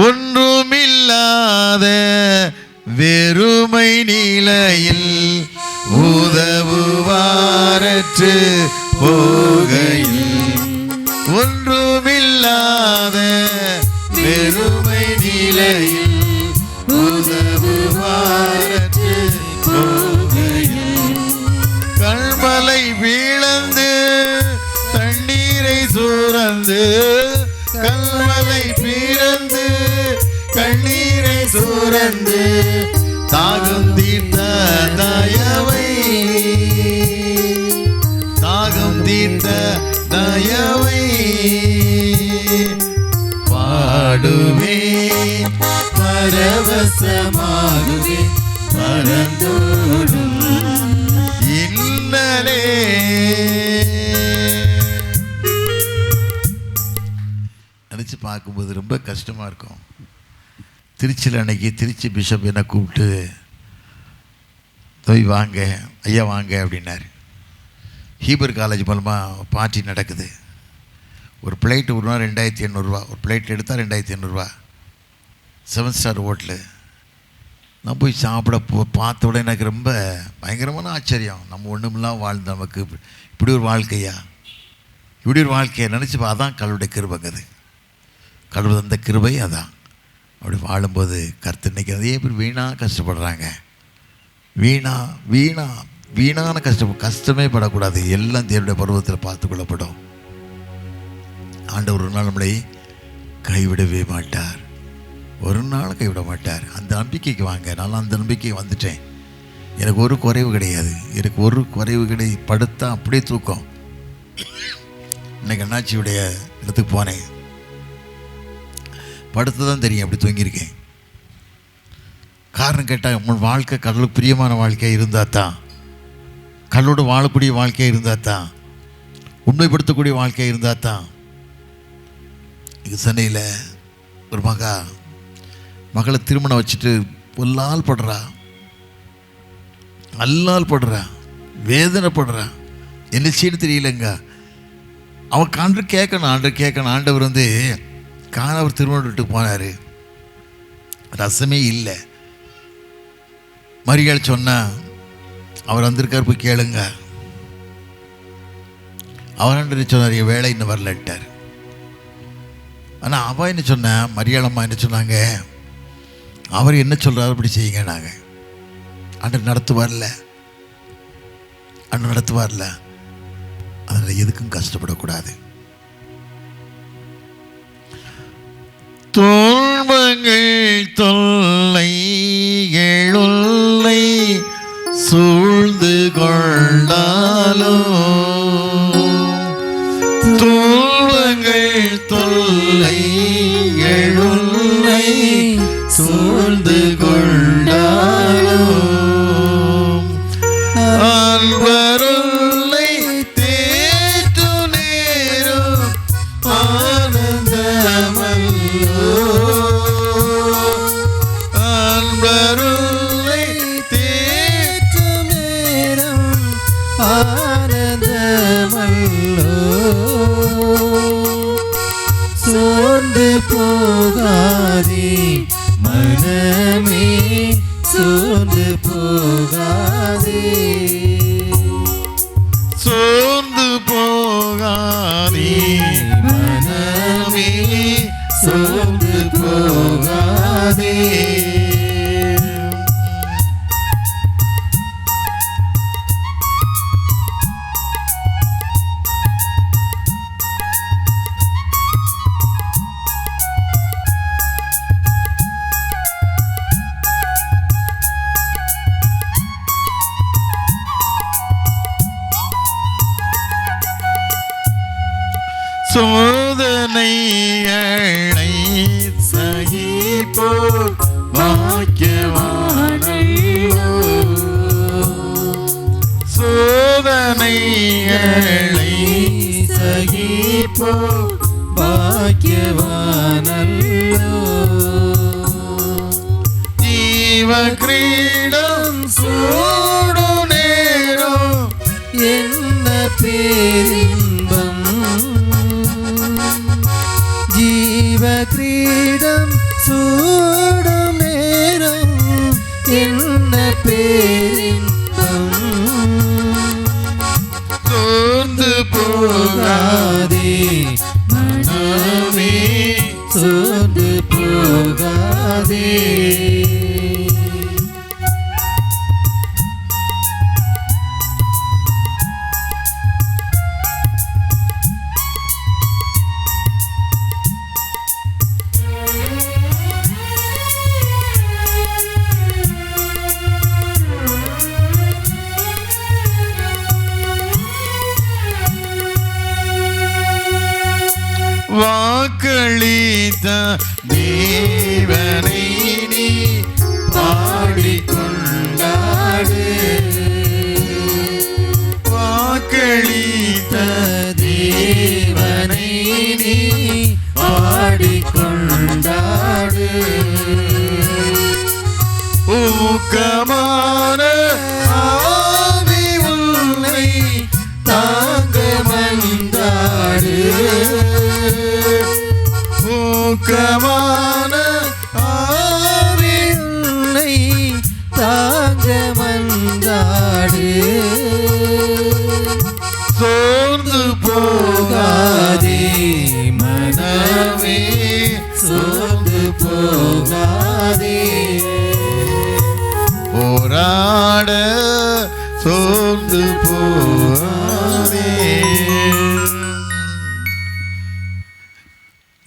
ஒன்றுமில்லாத வெறுமை நிலையில் உதவுவாரற்று போகையில், ஒன்றுமில்லாத வெறுமை நிலையில் உதவுவாரற்று போகையில், கண்மலை வீழ்ந்து தண்ணீரை சூழ்ந்து, கண்மலை வீழ்ந்து கண்ணீரை சூழ்ந்து, தாகம் தீர்த்த தயவை, தாகம் தீர்த்த தயவை பாடுவே, பரவசமாகுவே, பரந்தோடும் இன்னலே. நினச்சி பார்க்கும்போது ரொம்ப கஷ்டமாக இருக்கும். திருச்சியில் அன்னைக்கு திருச்சி பிஷப் என்னை கூப்பிட்டு, போய் வாங்க ஐயா வாங்க அப்படின்னார். ஹீபர் காலேஜ் மூலமாக பார்ட்டி நடக்குது. ஒரு பிளேட்டு ஒரு நாள் 2800 ஒரு பிளேட் எடுத்தால் 2800 7 ஸ்டார் ஹோட்டலு. நான் போய் சாப்பிட பார்த்த உடனே எனக்கு ரொம்ப பயங்கரமான ஆச்சரியம். நம்ம ஒன்றுமெல்லாம் வாழ்ந்த நமக்கு இப்படி ஒரு வாழ்க்கையா, இப்படி ஒரு வாழ்க்கையை நினச்சி அதான் கடவுளுடைய கிருபைங்கிறது. கடவுள் தந்த கிருபை அதான். அப்படி வாழும்போது கர்த்தர் இன்னைக்கு அதே பேர் வீணாக கஷ்டப்படுறாங்க. வீணான கஷ்டமே படக்கூடாது. எல்லாம் தேவனுடைய பருவத்தில் பார்த்து கொள்ளப்படும். ஆண்டவர் ஒரு நாள் நம்மளை கைவிடவே மாட்டார். ஒரு நாள் கைவிட மாட்டார். அந்த நம்பிக்கைக்கு வாங்க. நான் அந்த நம்பிக்கைக்கு வந்துட்டேன். எனக்கு ஒரு குறைவு கிடையாது. எனக்கு ஒரு குறைவு கிடையாது. படுத்தா அப்படியே தூக்கம். இன்னைக்கு அண்ணாச்சியுடைய இடத்துக்கு போனேன். படுத்து தான் தெரியும் அப்படி தூங்கியிருக்கேன். காரணம் கேட்டால் உங்கள் வாழ்க்கை கடவுளுக்கு பிரியமான வாழ்க்கையாக இருந்தால் தான், கடவுளோடு வாழக்கூடிய வாழ்க்கையாக இருந்தால் தான், உண்மைப்படுத்தக்கூடிய வாழ்க்கையாக இருந்தால் தான். இது சென்னையில் ஒரு மகளை திருமணம் வச்சுட்டு பொல்லால் படுறா, அல்லால் படுறா, வேதனைப்படுறா. என்ன செய்யணும் தெரியலங்க. அவன் ஆண்டவர் கேட்கணும். ஆண்டவர் காணவர் திருமணம் விட்டு போனார். ரசமே இல்லை. மரியாள் சொன்னா அவர் வந்திருக்கார், போய் கேளுங்க. அவர் சொன்னார் என் வேலை இன்னும் வரலட்டார். ஆனால் அவள் என்ன சொன்ன, மரியாளம்மா என்ன சொன்னாங்க, அவர் என்ன சொல்கிறாரு அப்படி செய்யுங்க. நாங்கள் ஆண்டவர் நடத்துவார்ல, அதனால் எதுக்கும் கஷ்டப்படக்கூடாது. துன்பங்கள் தொல்லை எழுல்லை சூழ்ந்து கொண்டாலும், துன்பங்கள் தொல்லை எழுல்லை சூழ்ந்து கொண்டாலும், அன்பருளை தேற்று நேரும் ஆனந்தமல்லோ, அன்பருளை தேற்று நேரும் ஆனந்தமல்லோ, சோர்ந்து போகாதே மனமே, சோர்ந்து போகாதே, சோர்ந்து போகாதே மனமே, சோர்ந்து போகாதே. சோதனைகளை சகிப்போர் பாக்கியவானல்லோ, சோதனைகளை சகிப்போர் பாக்கியவானல்லோ, ஜீவ கிரீடம் சூடு நேரம் என்ன பேரின்பம், ஜீவ கிரீடம் சூடும் நேரம் என்ன பேரின்பம், சோர்ந்து போகாதே மனமே, சோர்ந்து போகாதே. வாக்களித்த தேவனை நீ பாடிக்கொண்டாடு, வாக்களித்த தேவனை நீ பாடிக்கொண்டாடு, ஊக்கமான ஆவி உன்னை தாங்க வந்தாடு, ஊக்கமான ஆவி உன்னை தாங்க வந்தாடு, சோர்ந்து போகாதே மனமே, சோர்ந்து போகாதே, போராட சோர்ந்து போகாதே.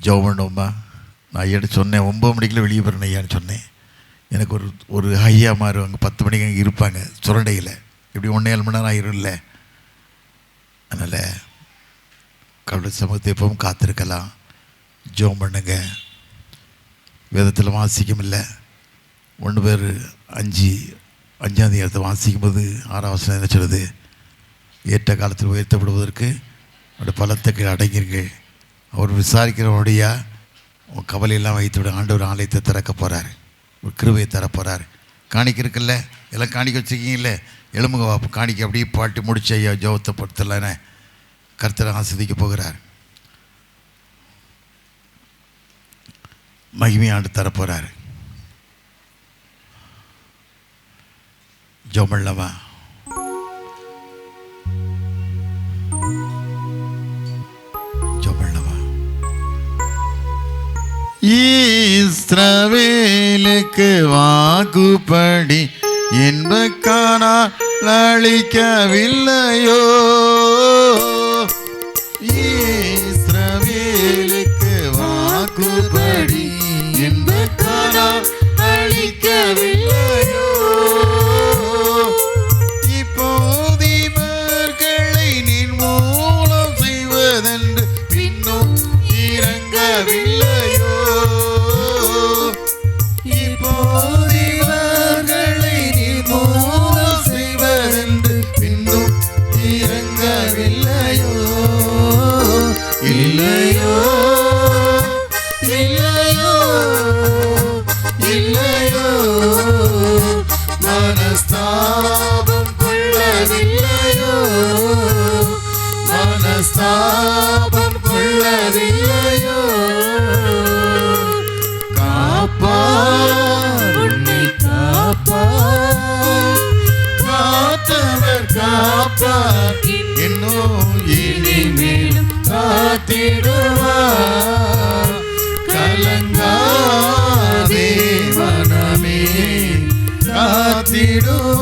ஜெபம் பண்ணுவோமா? ஐயாட்ட சொன்னேன் 9 மணிக்குள்ள வெளியே போகிறேன் ஐயான்னு சொன்னேன். எனக்கு ஒரு ஐயா மாறுவாங்க 10 மணிக்கு அங்கே இருப்பாங்க சுரண்டையில். இப்படி 1.5 மணி நேரம் ஆயிரும் இல்லை. அதனால் கடவுள் சமூகத்தை எப்பவும் காத்திருக்கலாம். ஜெபம் பண்ணுங்க. வேதத்தில் வாசிக்கும் இல்லை 1 பேர் 5ஆம் அதிகாரத்தை வாசிக்கும் போது 6ஆம் வசனம் என்ன சொல்லுது? ஏற்ற காலத்தில் உயர்த்தப்படுவதற்கு அவருடைய பலத்துக்கு அடங்கிருங்கள். அவர் விசாரிக்கிறவனுடைய உன் கவலையெல்லாம் வைத்து விட ஆண்டவர் ஆலயத்தை திறக்க போகிறார். ஒரு கிருபையை தரப்போகிறார். காணிக்க இருக்குல்ல, எல்லாம் காணிக்க வச்சுருக்கீங்களே, எலும்புங்க வாப்பு காணிக்க அப்படியே பாட்டு முடிச்சு ஐயா ஜோபத்தை படுத்தலான்னு கர்த்தரை ஆஸ்வதிக்க போகிறார். மகிமையாண்டு தரப்போகிறார். ஜோமல்லவா ஜோமல்லவா இஸ்ரவேலுக்கு வாக்குப்படி இன்பக்கானா அளிக்கவில்லையோ? இஸ்ரவேலுக்கு வாக்குப்படி இன்பக்கானா அளிக்கவில்லையோ? இப்போது இவர்களை நிர்மூலம் செய்வதென்று பின்னும் இறங்கவில்லையோ? இப்போது இவர்களை நிர்மூலம் செய்வதென்று பின்னும் இறங்கவில்லையோ? இல்லையோ இல்லையோ இல்லையோ, மனஸ்தாபம் கொள்ளவில்லையோ? மனஸ்தாபம் கொள்ளவில்லையோ? காப்பார் உன்னை காப்பார், காத்தவர் காப்பார், இன்னும் இனிமேலும் காத்திடுவார். கலங்காதே மனமே காத்திடுவார்.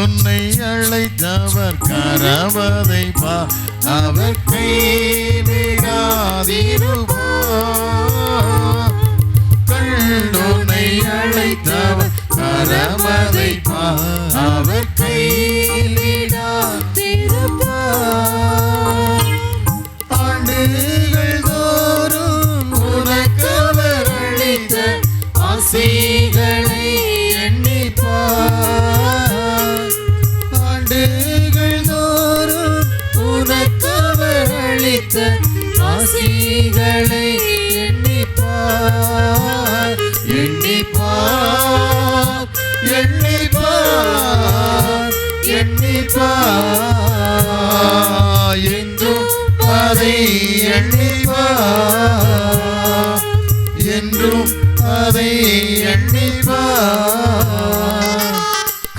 உன்னை அழைத்தவர் கரவதை பா, அவர் கைவிடாதிருப்பார். கண்டுன்னை அழைத்தவர் கரவதை பா, அவர் கைவிடாதிருப்பார். ஆண்டுகள் தோறும் உனக்கவர் அளித்த ஆசைகளை எண்ணிப்பார். ஆண்டுகள் தோறும் உனக்கவர் அளித்த ஆசைகளை எண்ணிப்பார். எண்ணிப்பார் எண்ணிப்பார் எண்ணிப்பார், என்றும் அதை எண்ணிப்பார். என்றும் அதை எண்ணிப்பார்.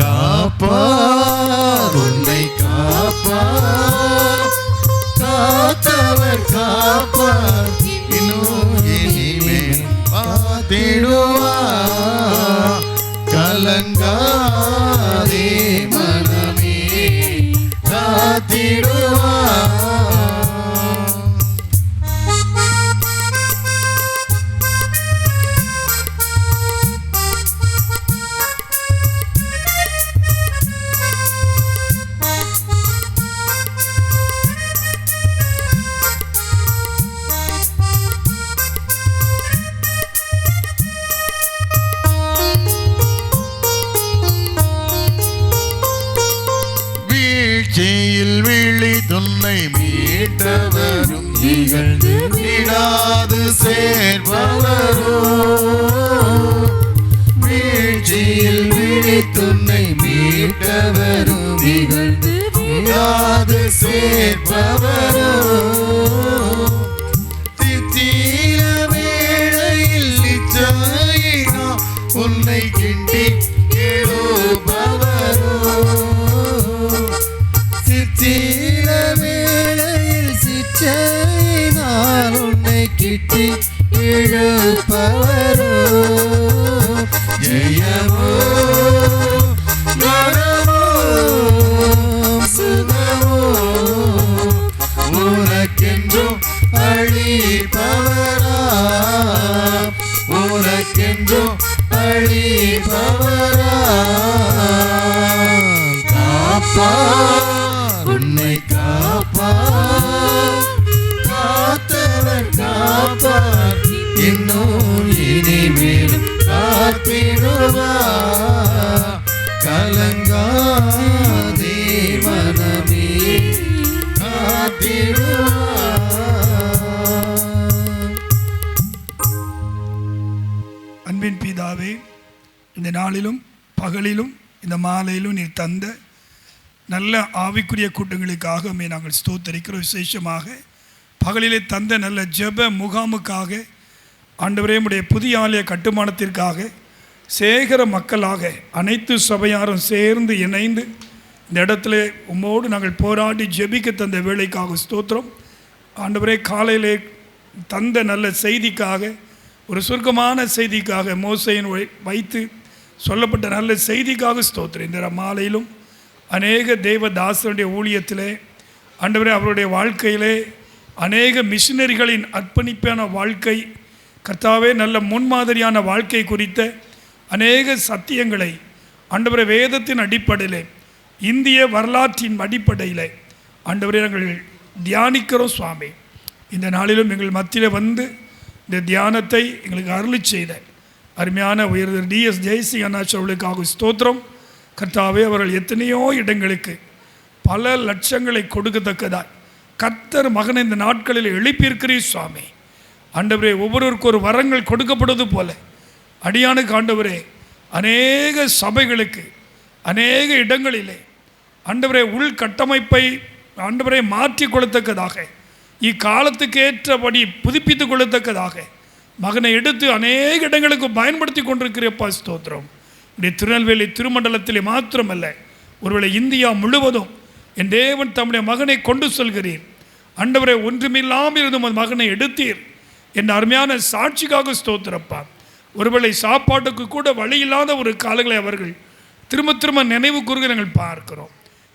காப்பார் உன்னை காப்பார், காத்தவர் காப்பார், இன்னும் இனிமேல் காத்திடுவார். கலங்காதே மனமே காத்திடுவார். வீழ்ச்சியில் விழி துன்னை மீட்டவரும் இகழ்ந்து விடாது சேர்பவரோ? வீழ்ச்சியில் விழி துன்னை மீட்டவரும் இகழ்ந்து விடாது சேர்பவரோ? தித்திர வேளையில் நிச்சயினா மீட்டி இழுப்பவரோ ஜெயமோ கனமோ சுகமோ உனக்கென்றும் அழிப்பவரா உனக்கென்றும் அழிப்பவரா காப்பார் உன்னை காப்பார் காத்தவர் காப்பார் இன்னும் இனிமேலும் காத்திடுவார் கலங்காதே மனமே அன்பின் பிதாவே, இந்த நாளிலும் பகலிலும் இந்த மாலையிலும் நீர் தந்த நல்ல ஆவிக்குரிய கூட்டங்களுக்காக நாங்கள் ஸ்தோத்தரிக்கிறோம். விசேஷமாக பகலிலே தந்த நல்ல ஜெப முகாமுக்காக ஆண்டவரே, உம்முடைய புதிய ஆலய கட்டுமானத்திற்காக சேகர மக்களாக அனைத்து சபையாரும் சேர்ந்து இணைந்து இந்த இடத்துல உம்மோடு நாங்கள் போராடி ஜெபிக்க தந்த வேலைக்காக ஸ்தோத்திரம். ஆண்டவரே, காலையிலே தந்த நல்ல செய்திக்காக, ஒரு சுருக்கமான செய்திக்காக, மோசேயின் வைத்து சொல்லப்பட்ட நல்ல செய்திக்காக ஸ்தோத்திரம். இந்த மாலையிலும் அநேக தேவதாசனுடைய ஊழியத்திலே ஆண்டவரே, அவருடைய வாழ்க்கையிலே அநேக மிஷினரிகளின் அர்ப்பணிப்பான வாழ்க்கை, கர்த்தாவே நல்ல முன்மாதிரியான வாழ்க்கை குறித்த அநேக சத்தியங்களை ஆண்டவரே வேதத்தின் அடிப்படையில், இந்திய வரலாற்றின் அடிப்படையில் ஆண்டவரே நாங்கள் தியானிக்கிறோம். சுவாமி, இந்த நாளிலும் எங்கள் மத்தியில் வந்து இந்த தியானத்தை எங்களுக்கு அருளி செய்த அருமையான உயர்ந்த டிஎஸ் ஜெயசிங் அண்ணாச்சவர்களுக்காக ஸ்தோத்திரம். கர்த்தாவே, அவர்கள் எத்தனையோ இடங்களுக்கு பல லட்சங்களை கொடுக்கத்தக்கதாய் கர்த்தர் மகனை இந்த நாட்களில் எழுப்பியிருக்கிறீர். சுவாமி ஆண்டவரே, ஒவ்வொருவருக்கும் ஒரு வரங்கள் கொடுக்கப்படுவது போல அடியானுக்கு ஆண்டவரே அநேக சபைகளுக்கு அநேக இடங்களிலே ஆண்டவரே உள்கட்டமைப்பை ஆண்டவரே மாற்றி கொள்ளத்தக்கதாக, இக்காலத்துக்கு ஏற்றபடி புதுப்பித்து கொள்ளத்தக்கதாக மகனை எடுத்து அநேக இடங்களுக்கு பயன்படுத்தி கொண்டிருக்கிறப்பா ஸ்தோத்திரம். இப்படி திருநெல்வேலி திருமண்டலத்திலே மாத்திரமல்ல, ஒருவேளை இந்தியா முழுவதும் என் தேவன் தம்முடைய மகனை கொண்டு செல்கிறீர். ஆண்டவரே, ஒன்றுமில்லாமல் இருந்தும் அந்த மகனை எடுத்தீர் என் அருமையான சாட்சிக்காக ஸ்தோத்திரப்பா. ஒருவேளை சாப்பாட்டுக்கு கூட வழி இல்லாத ஒரு காலங்களை அவர்கள் திரும்ப திரும்ப நினைவு கூறுக நாங்கள் பார்க்கிறோம்.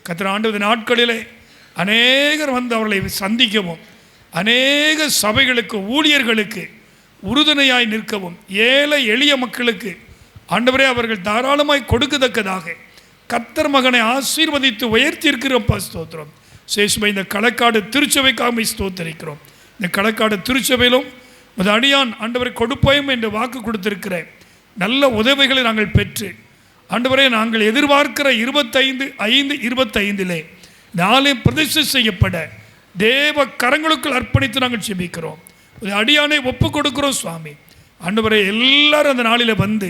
கர்த்தர் ஆண்டவர் நாட்களிலே அநேகர் வந்து அவர்களை சந்திக்கவும், அநேக சபைகளுக்கு ஊழியர்களுக்கு உறுதுணையாய் நிற்கவும், ஏழை எளிய மக்களுக்கு ஆண்டவரே அவர்கள் தாராளமாய் கொடுக்கத்தக்கதாக கர்த்தர் மகனை ஆசீர்வதித்து உயர்த்தியிருக்கிறோம்ப்பா ஸ்தோத்திரம். சேஷமா இந்த களக்காடு திருச்சபைக்காக ஸ்தோத்தரிக்கிறோம். இந்த களக்காடு திருச்சபையிலும் அது அடியான் ஆண்டவரை கொடுப்போம் என்று வாக்கு கொடுத்திருக்கிற நல்ல உதவிகளை நாங்கள் பெற்று ஆண்டவரே, நாங்கள் எதிர்பார்க்கிற 25/5/25 நாளை பிரதிஷ்டை செய்யப்பட தேவ கரங்களுக்குள் அர்ப்பணித்து நாங்கள் ஜெபிக்கிறோம். அடியானை ஒப்பு கொடுக்கிறோம். சுவாமி ஆண்டவரே, எல்லாரும் அந்த நாளில் வந்து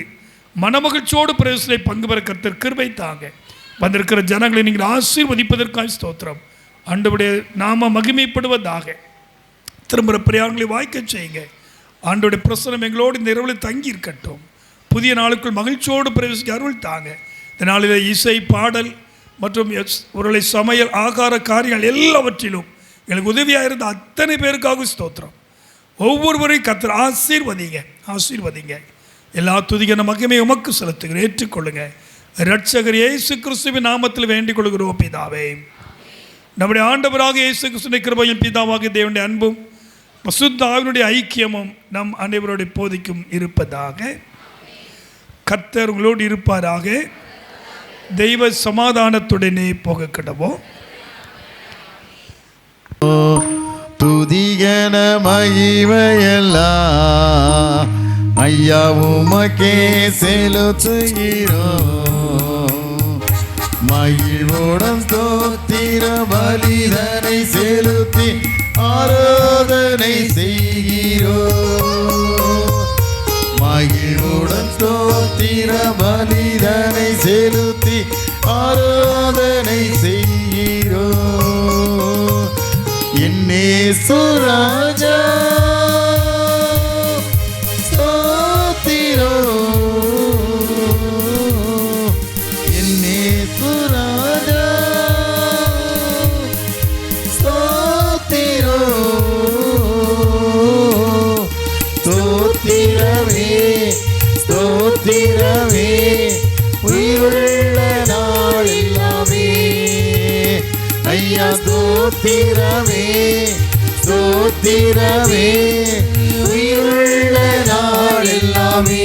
மனமகிழ்ச்சியோடு பிரதிஷ்டை பங்கு பெற கர்த்தர் கிருபை தாங்க. வந்திருக்கிற ஜனங்களை நீங்கள் ஆசீர்வதிப்பதற்காக ஸ்தோத்திரம். ஆண்டவருடைய நாம மகிமைப்படுவதாக. திரும்புகிற பிரயாணங்களை வாய்க்க செய்யுங்க. ஆண்டோடைய பிரசனம் எங்களோடு இந்த இரவில் தங்கி இருக்கட்டும். புதிய நாளுக்குள் மகிழ்ச்சியோடு பிரவேசிக்க அருள் தாங்க. இந்த நாளில் இசை, பாடல் மற்றும் ஒருவேளை சமையல், ஆகார காரியங்கள் எல்லாவற்றிலும் எங்களுக்கு உதவியாக இருந்த அத்தனை பேருக்காக ஸ்தோத்திரம். ஒவ்வொருவரையும் கர்த்தர் ஆசீர்வதிங்க. எல்லா துதிகன மகிமை உமக்கு செலுத்துகிறேன், ஏற்றுக்கொள்ளுங்க. இரட்சகர் இயேசு கிறிஸ்துவின் நாமத்தில் வேண்டிக் கொள்கிறோம் பிதாவே. நம்முடைய ஆண்டவராக இயேசு கிறிஸ்துவின் கிருபையும் பிதாவாகிய தேவனுடைய அன்பும் பரிசுத்த ஆவியினுடைய ஐக்கியமும் நம் அனைவருடைய போதிக்கும் இருப்பதாக. கர்த்தர் உங்களோடு இருப்பாராக. தெய்வ சமாதானத்துடனே போக கடவோம். துதிகன மகிமையெல்லாம் ஐயா உமக்கே செலுத்துகிறோம். மகிழ்வுடன் ஸ்தோத்திர பலிதனை செலுத்தி ஆராதனை செய்கிறோம். மகிழ்வுடன் ஸ்தோத்திர பலிதனை செலுத்தி ஆராதனை செய்கிறோம். என்னே சுராஜா ஸ்தோத்திரோ, என்னே சுராஜா ஸ்தோத்திரோ. ஐயா ஸ்தோத்திரமே ஸ்தோத்திரமே உயிருள்ள நாள் எல்லாமே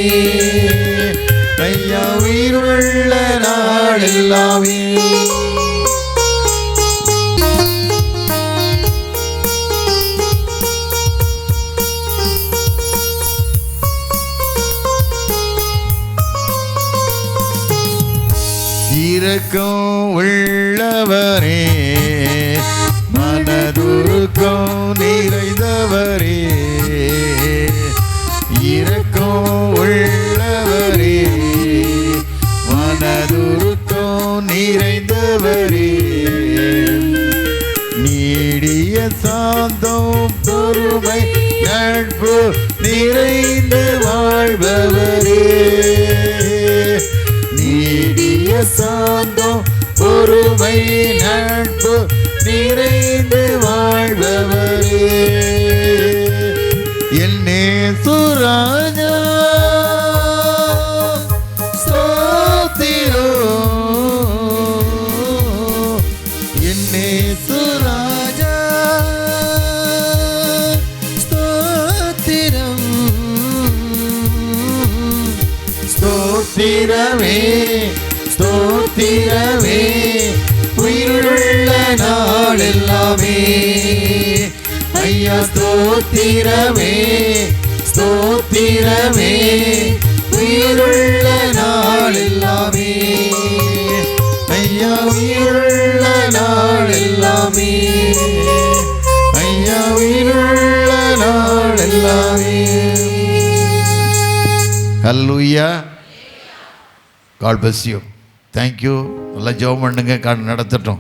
ஐயா உயிருள்ள நாள் எல்லாமே இரக்கம் உள்ளவரே மனதுருக்கம் நிறைந்தவரே இரக்கம் உள்ளவரே மனதுருக்கம் நிறைந்தவரே நீடிய சாந்தம் பொறுமை நட்பு நிறைந்து வாழ்பவரே நீடிய சாந்தம் பொறுமை நட்பு நிறைந்து வாழ்பவரே என்னே சுராஜா ஸ்தோத்திரோ என்னே சுராஜா ஸ்தோத்திரம் ஸ்தோத்திரமே ஸ்தோத்திரமே உயிருள்ள நாள் எல்லாமே ஐயா ஸ்தோத்திரமே ஸ்தோத்திரமே உயிருள்ள நாள் எல்லாமே ஐயா உயிருள்ள நாள் எல்லாமே ஐயா உயிருள்ள நாள் எல்லாமே ஹல்லேலூயா God bless you. Thank you. நல்லா ஜெபம் பண்ணுங்க, நடத்தட்டும்.